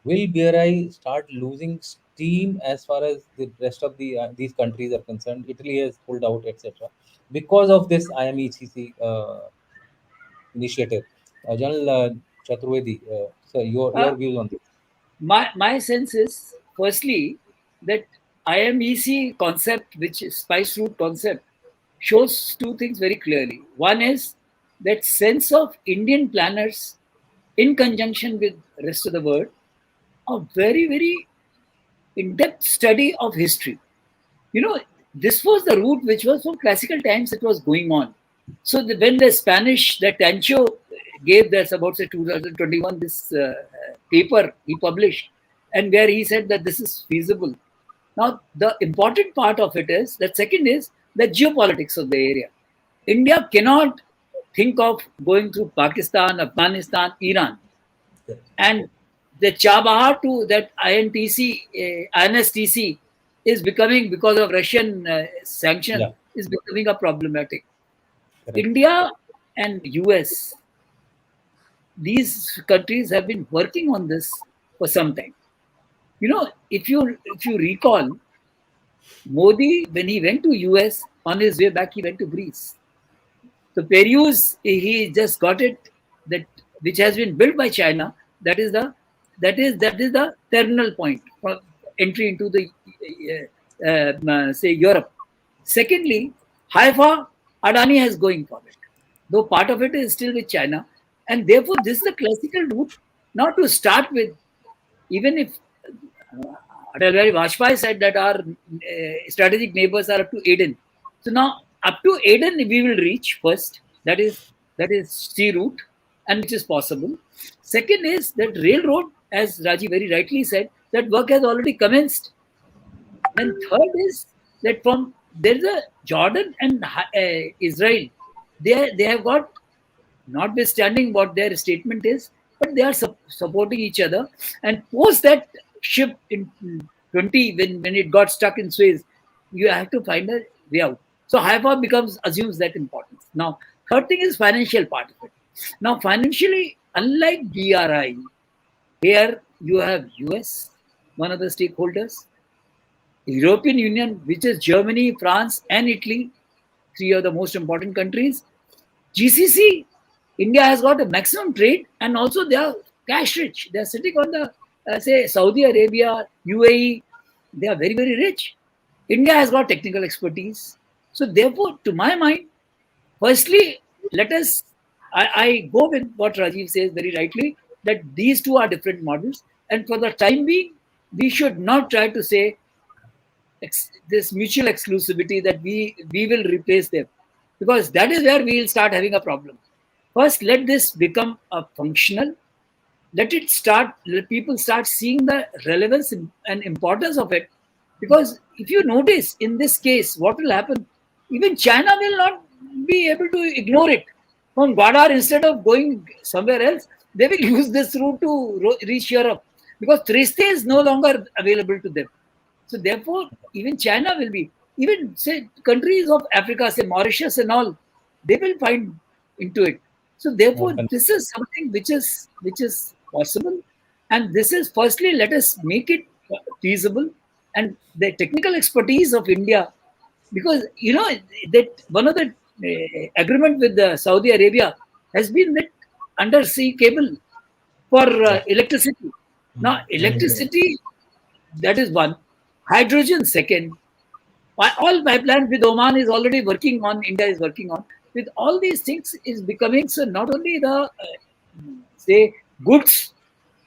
will BRI start losing steam as far as the rest of these countries are concerned? Italy has pulled out, etc., because of this IMECC initiative. General Chaturvedi, sir, your Uh, views on this? my sense is, firstly, that IMEC concept, which is spice route concept, shows two things very clearly. One is that sense of Indian planners in conjunction with rest of the world, a very, very in-depth study of history. You know, this was the route which was from classical times it was going on. So when the Spanish, that Tancho gave this about say 2021, this paper he published, and where he said that this is feasible. Now, the important part of it is that second is the geopolitics of the area. India cannot think of going through Pakistan, Afghanistan, Iran, and the Chabahar to that INSTC is becoming, because of Russian Yeah, sanction, is becoming a problematic. correct. India and US, these countries have been working on this for some time. You know, if you recall, Modi, when he went to US, on his way back, he went to Greece. So Perus, he just got it, that which has been built by China. That is the terminal point for entry into the say Europe. Secondly, Haifa, Adani has going for it, though part of it is still with China, and therefore this is the classical route. Not to start with, even if Atal Bihari Vajpayee said that our strategic neighbors are up to Aden. So now up to Aden we will reach first. That is sea route, and which is possible. Second is that railroad, as Raji very rightly said, that work has already commenced. Then third is that from there is a Jordan and Israel. They have got, notwithstanding what their statement is, but they are supporting each other. And post that ship in 20, when it got stuck in Suez, you have to find a way out. So Haifa assumes that importance. Now, third thing is financial part of it. Now, financially, unlike BRI, here you have US, one of the stakeholders, European Union, which is Germany, France, and Italy, three of the most important countries. GCC, India has got a maximum trade, and also they are cash rich. They are sitting on the, say, Saudi Arabia, UAE. They are very, very rich. India has got technical expertise. So, therefore, to my mind, firstly, let us, I go with what Rajiv says very rightly, that these two are different models. And for the time being, we should not try to say this mutual exclusivity that we will replace them, because that is where we will start having a problem. First, let this become a functional. Let people start seeing the relevance and importance of it. Because if you notice in this case, what will happen? Even China will not be able to ignore it. From Gwadar, instead of going somewhere else, they will use this route to reach Europe, because Trieste is no longer available to them. So therefore, even China will be, even say countries of Africa, say Mauritius and all, they will find into it. So More therefore, con- this is something which is possible, and this is, firstly, let us make it feasible, and the technical expertise of India, because that one of the agreement with the Saudi Arabia has been that undersea cable for yeah, electricity. Now, electricity, that is one. Hydrogen, second. All pipelines with Oman is already working on, India is working on. With all these things is becoming, so not only the, say, goods,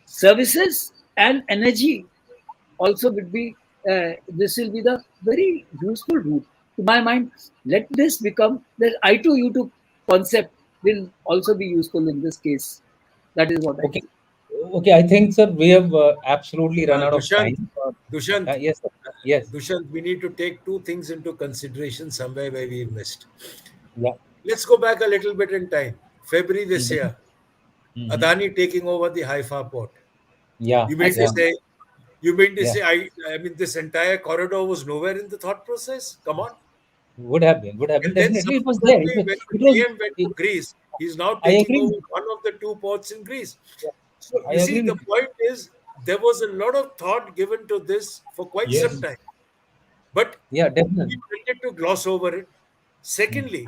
services, and energy also would be, this will be the very useful route. To my mind, let this become, the I2U2 concept will also be useful in this case. That is what I okay. think. Okay, I think, sir, we have absolutely run out of Dushant, time. Dushant, Yes, sir. Yes. Dushant, we need to take two things into consideration somewhere where we missed. Yeah. Let's go back a little bit in time. February this Hmm. year, Hmm. Adani taking over the Haifa port. Yeah. You I mean to Yeah. said, say, you mean to Yeah. say, I mean, this entire corridor was nowhere in the thought process? Come on. Would have been. Would have been. And then Definitely, it was there. subsequently, when the It was. PM went to It, Greece, he's now I taking agree. over one of the two ports in Greece. Yeah, So I you see, agree the with you. point is there was a lot of thought given to this for quite some Yes. time, but Yeah, we definitely. tended to gloss over it. Hmm. Secondly,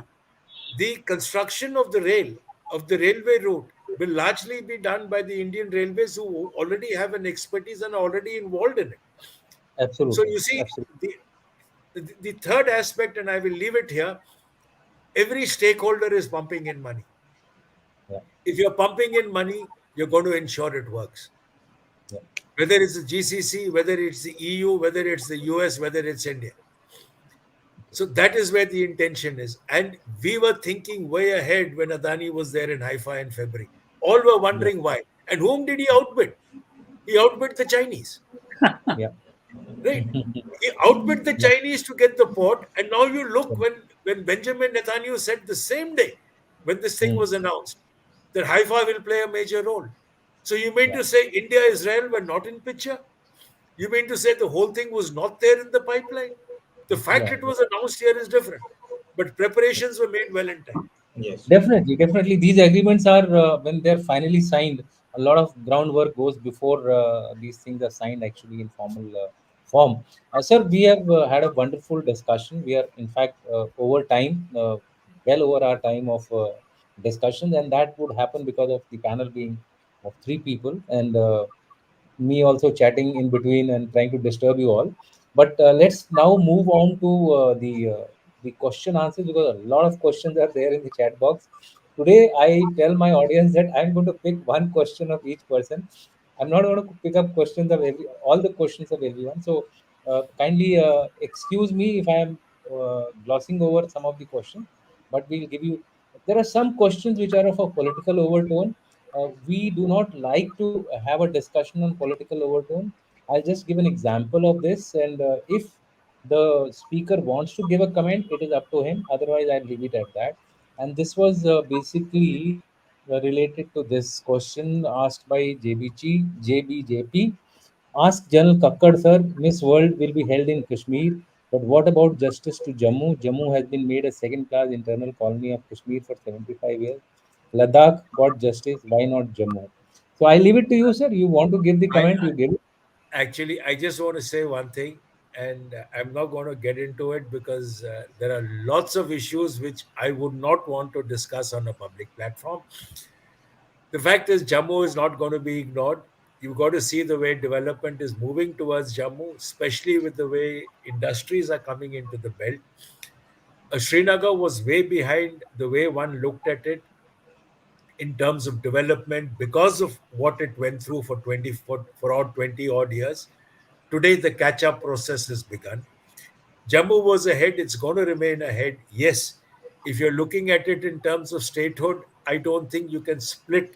the construction of the railway route will largely be done by the Indian Railways, who already have an expertise and are already involved in it. So Absolutely, you see, absolutely. the third aspect, and I will leave it here, every stakeholder is pumping in money. Yeah, If you're pumping in money, you're going to ensure it works. yeah, Whether it's the GCC, whether it's the EU, whether it's the US, whether it's India. So that is where the intention is. And we were thinking way ahead when Adani was there in Haifa in February. All were yeah, wondering why. And whom did he outbid? He outbid the Chinese, yeah, right? He outbid the yeah, Chinese to get the port. And now you look, yeah. when Benjamin Netanyahu said the same day, when this thing Mm, was announced, that Haifa will play a major role. So you mean yeah, to say India, Israel were not in picture? You mean to say the whole thing was not there in the pipeline? The fact yeah, it yeah. was announced here is different. But preparations were made well in time. Yes. Definitely, definitely. These agreements are when they're finally signed. A lot of groundwork goes before these things are signed, actually, in formal form. Sir, we have had a wonderful discussion. We are, in fact, over time, well over our time of discussion, and that would happen because of the panel being of three people, and me also chatting in between and trying to disturb you all. But let's now move on to the question answers, because a lot of questions are there in the chat box. Today, I tell my audience that I'm going to pick one question of each person. I'm not going to pick up questions of all the questions of everyone. So kindly excuse me if I am glossing over some of the questions, but we'll give you. There are some questions which are of a political overtone. We do not like to have a discussion on political overtone. I'll just give an example of this, and if the speaker wants to give a comment, it is up to him. Otherwise, I'll leave it at that. And this was basically related to this question asked by JBJP. Ask General Kakkad, sir, Miss World will be held in Kashmir, but what about justice to Jammu? Jammu has been made a second class internal colony of Kashmir for 75 years. Ladakh got justice, why not Jammu? So I leave it to you, sir. You want to give the I comment, you give it. actually, I just want to say one thing, and I'm not going to get into it because there are lots of issues which I would not want to discuss on a public platform. The fact is, Jammu is not going to be ignored. You've got to see the way development is moving towards Jammu, especially with the way industries are coming into the belt. Srinagar was way behind the way one looked at it in terms of development because of what it went through for 20 for odd 20 odd years. Today the catch up process has begun. Jammu was ahead, it's going to remain ahead. Yes, if you're looking at it in terms of statehood, I don't think you can split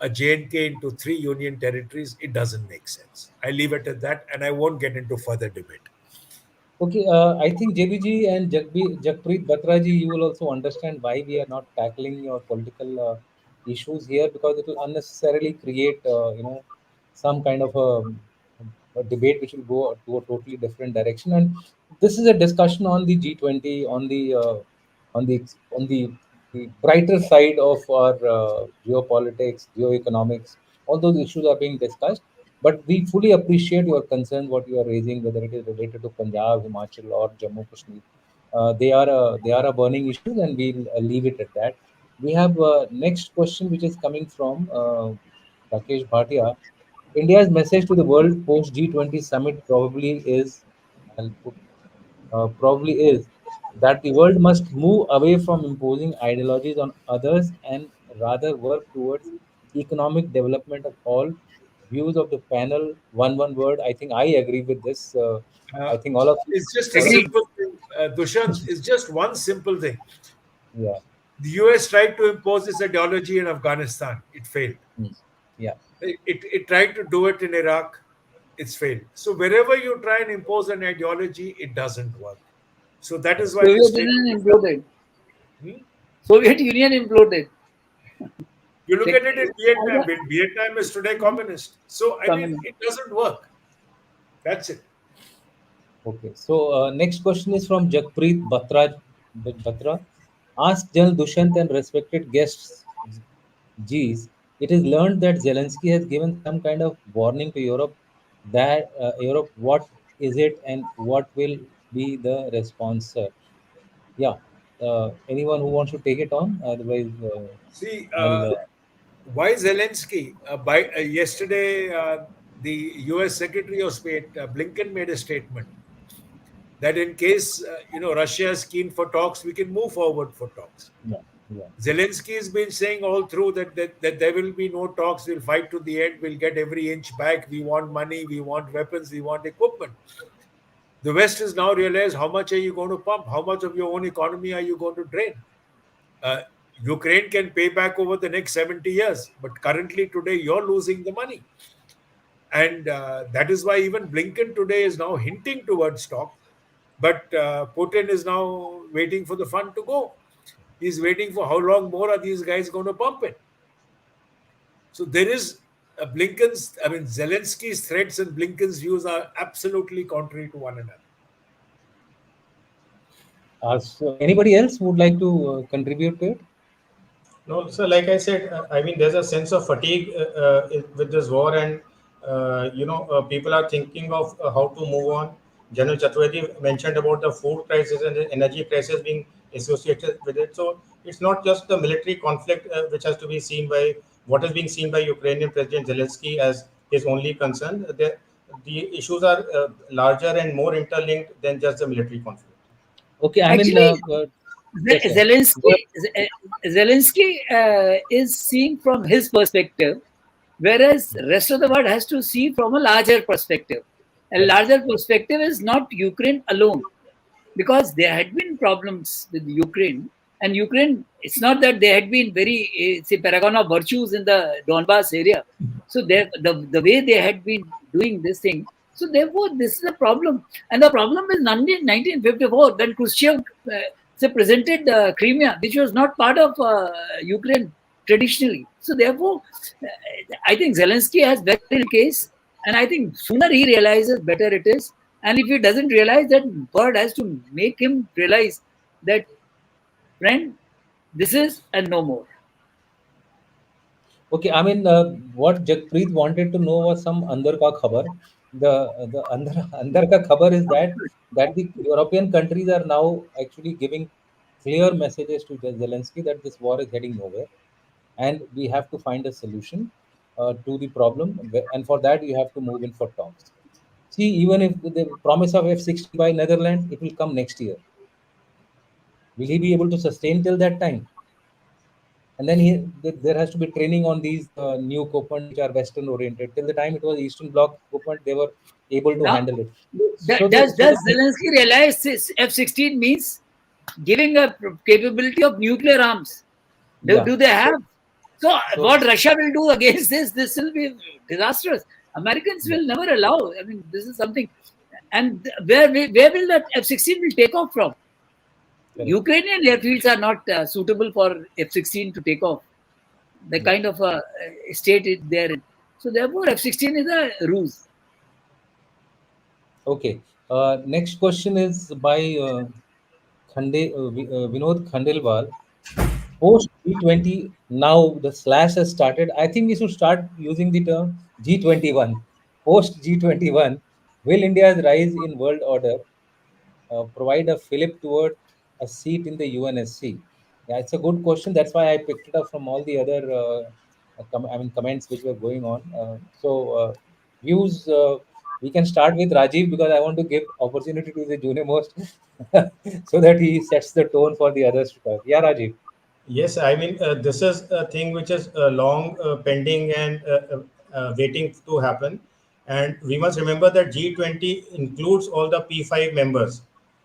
a J&K into three union territories. It doesn't make sense. I leave it at that and I won't get into further debate. Okay, I think JBG and Jakpreet Batraji, you will also understand why we are not tackling your political issues here, because it will unnecessarily create, some kind of a debate which will go to a totally different direction. And this is a discussion on the G20, on the brighter side of our geopolitics, geoeconomics. All those issues are being discussed, but we fully appreciate your concern, what you are raising, whether it is related to Punjab, Himachal, or Jammu Kashmir. They are a burning issues, and we'll leave it at that. We have next question, which is coming from Rakesh Bhatia. India's message to the world post G20 summit I'll put, probably is that the world must move away from imposing ideologies on others and rather work towards economic development of all. Views of the panel, one word. I think I agree with this. Uh, I think all of you, it's just a all of Agreed. simple thing, Dushant. It's just one simple thing. yeah, The US tried to impose this ideology in Afghanistan. It failed. mm, yeah, It tried to do it in Iraq. It's failed. So wherever you try and impose an ideology, it doesn't work. So that yeah, is why the Soviet state. Union imploded. Hmm? Soviet Union imploded. You look at it in Vietnam. China Vietnam is today communist. So I mean, coming. it doesn't work. That's it. okay. So next question is from Batra. Ask General Dushyant and respected guests, G's. It is learned that Zelensky has given some kind of warning to Europe. That Europe, what is it, and what will be the response, sir? Yeah. Anyone who wants to take it on? Otherwise, See, I'll. Why Zelensky? Yesterday, the U.S. Secretary of State Blinken made a statement that in case Russia is keen for talks, we can move forward for talks. Yeah, yeah. Zelensky has been saying all through that there will be no talks. We'll fight to the end. We'll get every inch back. We want money. We want weapons. We want equipment. The West has now realized how much are you going to pump? How much of your own economy are you going to drain? Uh, Ukraine can pay back over the next 70 years, but currently today you're losing the money. And that is why even Blinken today is now hinting towards talk. But Putin is now waiting for the fun to go. He's waiting for how long more are these guys going to pump it. So there is Zelensky's threats and Blinken's views are absolutely contrary to one another. So anybody else would like to contribute to it? No, so like I said, I mean, there's a sense of fatigue with this war, and people are thinking of how to move on. General Chaturvedi mentioned about the food crisis and the energy crisis being associated with it. So it's not just the military conflict which has to be seen by what is being seen by Ukrainian President Zelensky as his only concern. The issues are larger and more interlinked than just the military conflict. Okay, I mean, Actually, yes, yeah. Zelensky is seeing from his perspective, whereas rest of the world has to see from a larger perspective. A larger perspective is not Ukraine alone, because there had been problems with Ukraine, and Ukraine, it's not that they had been very say paragon of virtues in the Donbass area. So the way they had been doing this thing. So therefore, this is a problem, and the problem is 1954 when Khrushchev presented Crimea, which was not part of Ukraine traditionally. So therefore, I think Zelensky has very little case, and I think sooner he realizes, better it is. And if he doesn't realize that, God has to make him realize that, friend, this is and no more. Okay, I mean, what Jagpreet wanted to know was some andar ka khabar. The andar ka khabar is that the European countries are now actually giving clear messages to Zelensky that this war is heading nowhere, and we have to find a solution to the problem, and for that you have to move in for talks. See, even if the promise of F-60 by Netherlands, it will come next year. Will he be able to sustain till that time? And then there has to be training on these new equipment which are Western oriented. Till the time it was Eastern Bloc equipment, they were able to Now, handle it. does Zelensky realize this F-16 means giving a capability of nuclear arms? Yeah. Do they have? So, So what Russia will do against this will be disastrous. Americans will never allow. I mean, this is something. And where will that F-16 will take off from? correct. Ukrainian airfields are not suitable for F-16 to take off. The kind of state they're in. So therefore, F-16 is a ruse. Okay. Next question is by Vinod Khandelwal. Post G20, now the slash has started. I think we should start using the term G21. Post G21, will India's rise in world order provide a fillip toward a seat in the UNSC? Yeah, it's a good question. That's why I picked it up from all the other comments which were going on. Views. We can start with Rajiv because I want to give opportunity to the junior most so that he sets the tone for the others to talk. Yeah, Rajiv. Yes, I mean, this is a thing which is long pending and waiting to happen. And we must remember that G20 includes all the P5 members.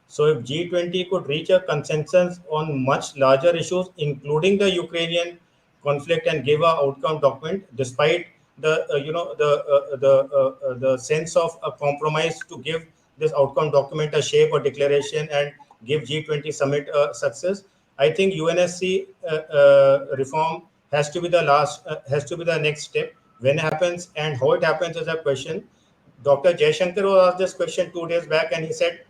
So if G20 could reach a consensus on much larger issues, including the Ukrainian conflict, and give a outcome document, despite the sense of a compromise to give this outcome document a shape or declaration and give G20 summit a success, I think UNSC reform has to be has to be the next step. When it happens and how it happens is a question. Dr. Jaishankar was asked this question 2 days back, and he said,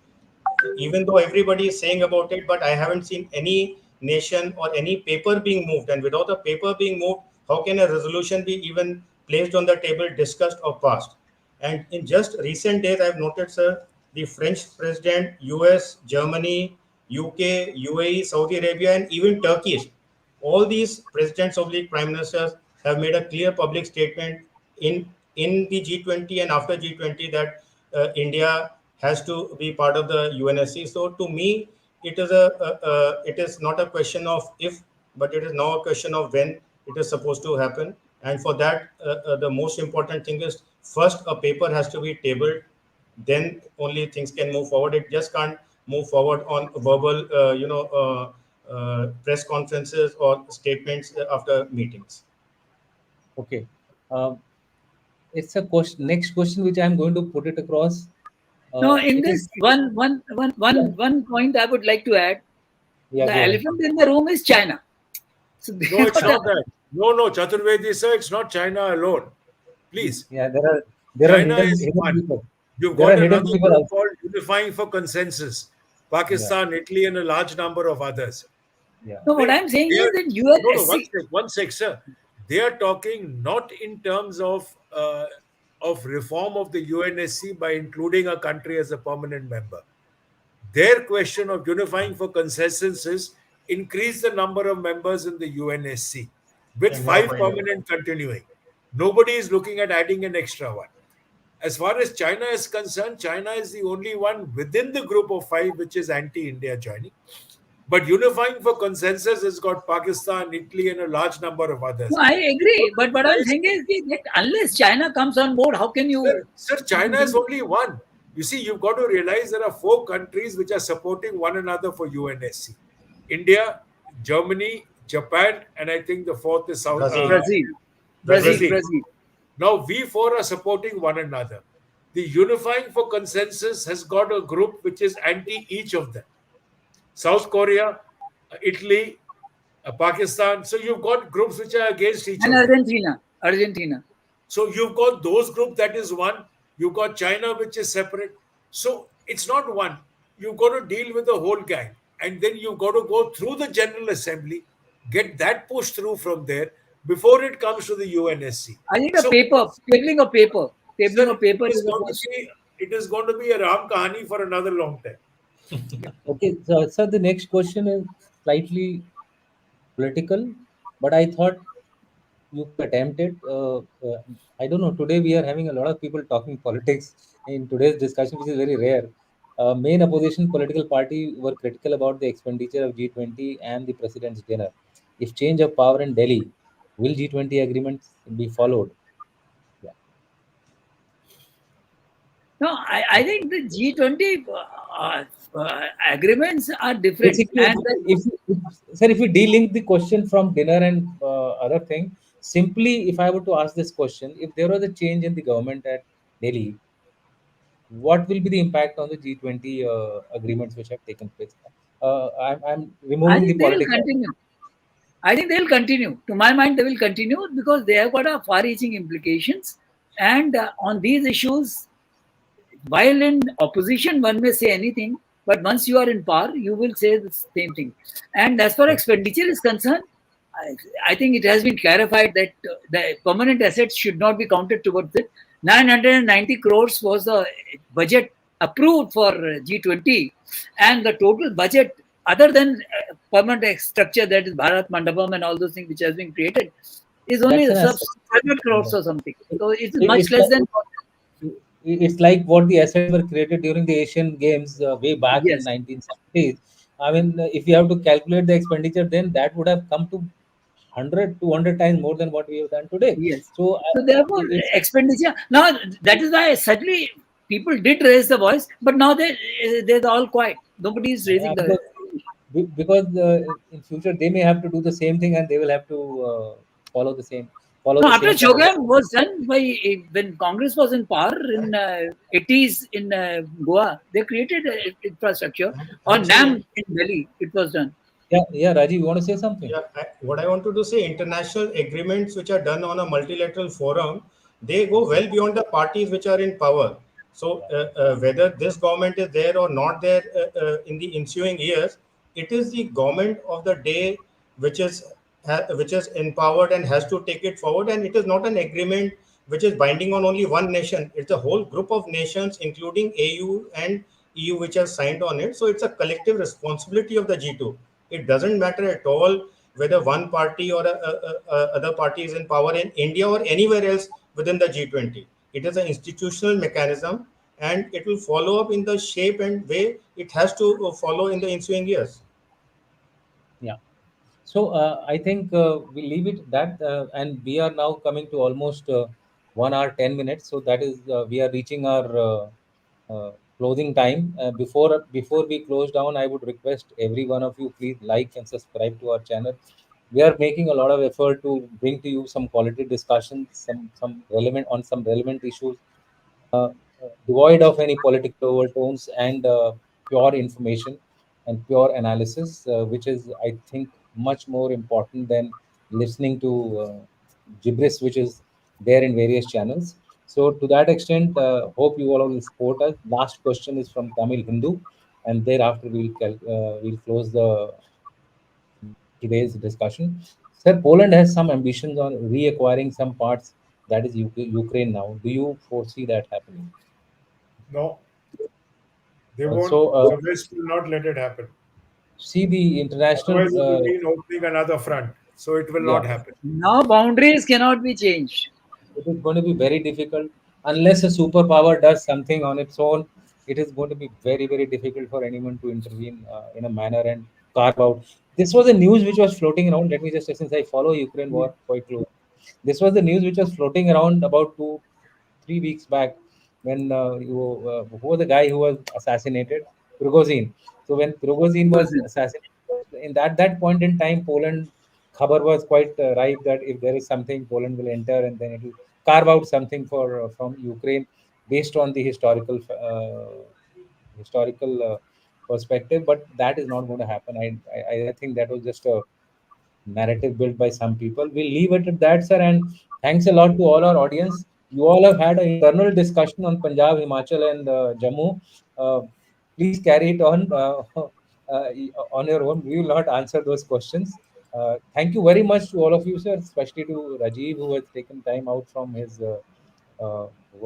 even though everybody is saying about it, but I haven't seen any nation or any paper being moved. And without a paper being moved, how can a resolution be even placed on the table, discussed or passed? And in just recent days, I've noted, sir, the French president, US, Germany, UK, UAE, Saudi Arabia, and even Turkey, all these presidents of the prime ministers have made a clear public statement in the G20 and after G20 that India has to be part of the UNSC. So to me, it is not a question of if, but it is now a question of when it is supposed to happen. And for that, the most important thing is first a paper has to be tabled, then only things can move forward. It just can't move forward on verbal, press conferences or statements after meetings. Okay. Um, it's a question. Next question, which I'm going to put it across. No, in It is. this one point I would like to add: Yeah, the go ahead. elephant in the room is China. So No, it's not not that. No, Chaturvedi sir, it's not China alone. Please. Yeah, there are China is hidden one. people. You've There got are hidden another people group also. called Unifying for Consensus. Yeah, Pakistan, Italy, and a large number of others. yeah. no, what I'm saying They is are, that no, UNSC. one sec, sir. They are talking not in terms of reform of the UNSC by including a country as a permanent member. Their question of unifying for consensus is increase the number of members in the UNSC with And more five final. permanent continuing. Nobody is looking at adding an extra one. As far as China is concerned, China is the only one within the group of five which is anti India joining. But unifying for consensus has got Pakistan, Italy, and a large number of No, others. I You've got agree, to but what I'm realize, saying is that unless China comes on board, how can you? sir, China is only one. You see, you've got to realize there are four countries which are supporting one another for UNSC: India, Germany, Japan, and I think the fourth is Brazil. Brazil, Brazil. Brazil. Brazil. Now, we four are supporting one another. The unifying for consensus has got a group which is anti each of them: South Korea, Italy, Pakistan. So you've got groups which are against each And of them. Argentina. So you've got those groups, that is one. You've got China, which is separate. So it's not one. You've got to deal with the whole gang. And then you've got to go through the General Assembly, get that pushed through from there before it comes to the UNSC. I think So, tabling sir, of paper is the first. it is going to be a Ram Kahani for another long time. Okay, so the next question is slightly political, but I thought you could attempt it. I don't know. Today we are having a lot of people talking politics in today's discussion, which is very rare. Main opposition political party were critical about the expenditure of G20 and the president's dinner. If change of power in Delhi, will G20 agreements be followed? Yeah. No, I think the G20 agreements are different, Basically, and that, sir, if we delink the question from dinner and other thing, simply if I were to ask this question, if there was a change in the government at Delhi, what will be the impact on the G20 agreements which have taken place? I'm I removing the think they will politics. continue. I think they'll continue. To my mind, they will continue because they have got a far-reaching implications, and on these issues, while in opposition, one may say anything, but once you are in power, you will say the same thing. And as far as expenditure is concerned, I think it has been clarified that the permanent assets should not be counted towards it. 990 crores was the budget approved for G20, and the total budget, other than permanent structure, that is Bharat Mandapam and all those things which has been created, is only That's an sub asset. 100 crores Yeah. or something. So it is much It's less than. it's like what the assets were created during the Asian Games way back in Yes. 1970s. I mean, if you have to calculate the expenditure, then that would have come to 100, 200 times more than what we have done today. Yes. So So therefore, it's expenditure. Now that is why suddenly people did raise the voice, but now they're all quiet. Nobody is raising the. because in future they may have to do the same thing and they will have to follow the same follow No, the after same kind of. Chogan was done by when Congress was in power in 80s in Goa, they created infrastructure. On Actually, NAM in Delhi, it was done. Yeah, Rajiv, you want to say something? yeah, what I wanted to say, international agreements which are done on a multilateral forum, they go well beyond the parties which are in power. So whether this government is there or not there in the ensuing years, it is the government of the day which is which is empowered and has to take it forward. And it is not an agreement which is binding on only one nation. It's a whole group of nations, including AU and EU, which have signed on it. So it's a collective responsibility of the G2. It doesn't matter at all whether one party or other party is in power in India or anywhere else within the G20. It is an institutional mechanism, and it will follow up in the shape and way it has to follow in the ensuing years. Yeah. So I think we leave it that, and we are now coming to almost 1 hour 10 minutes. So that is we are reaching our closing time. Before we close down, I would request every one of you, please like and subscribe to our channel. We are making a lot of effort to bring to you some quality discussions, some relevant on some relevant issues, uh, devoid of any political overtones, and pure information and pure analysis, which is, I think, much more important than listening to gibberish, which is there in various channels. So, to that extent, hope you all will support us. Last question is from Tamil Hindu, and thereafter we'll close the today's discussion. Sir, Poland has some ambitions on reacquiring some parts, that is Ukraine now. Do you foresee that happening? No, they won't. So, The West will not let it happen. see the international, Otherwise, it will mean opening another front. So it will yeah, not happen. Now boundaries cannot be changed. it is going to be very difficult unless a superpower does something on its own. It is going to be very, very difficult for anyone to intervene in a manner and carve out. This was a news which was floating around. Let me just say, since I follow Ukraine war quite close, this was the news which was floating around about 2, 3 weeks back when who was the guy who was assassinated? Prigozhin. So when Prigozhin was Person. assassinated, in that point in time, Poland khabar was quite ripe that if there is something, Poland will enter and then it will carve out something for from Ukraine based on the historical perspective. But that is not going to happen. I think that was just a narrative built by some people. We'll leave it at that, sir. And thanks a lot to all our audience. You all have had an internal discussion on Punjab, Himachal, and Jammu. Uh, Please carry it on on your own. We will not answer those questions. Thank you very much to all of you, sir, especially to Rajiv, who has taken time out from his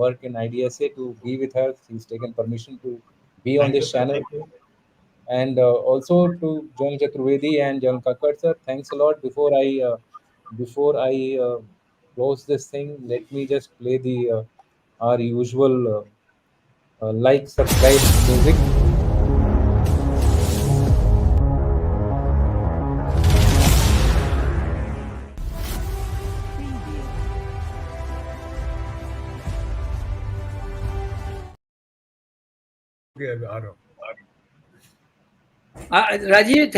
work in IDSA to be with us. He's taken permission to be on Thank you, this sir. channel. Thank you. And also to John Chaturvedi and John Kakkar, sir, thanks a lot. Before I close this thing, let me just play the our usual like subscribe music. Okay, Arav. Rajiv,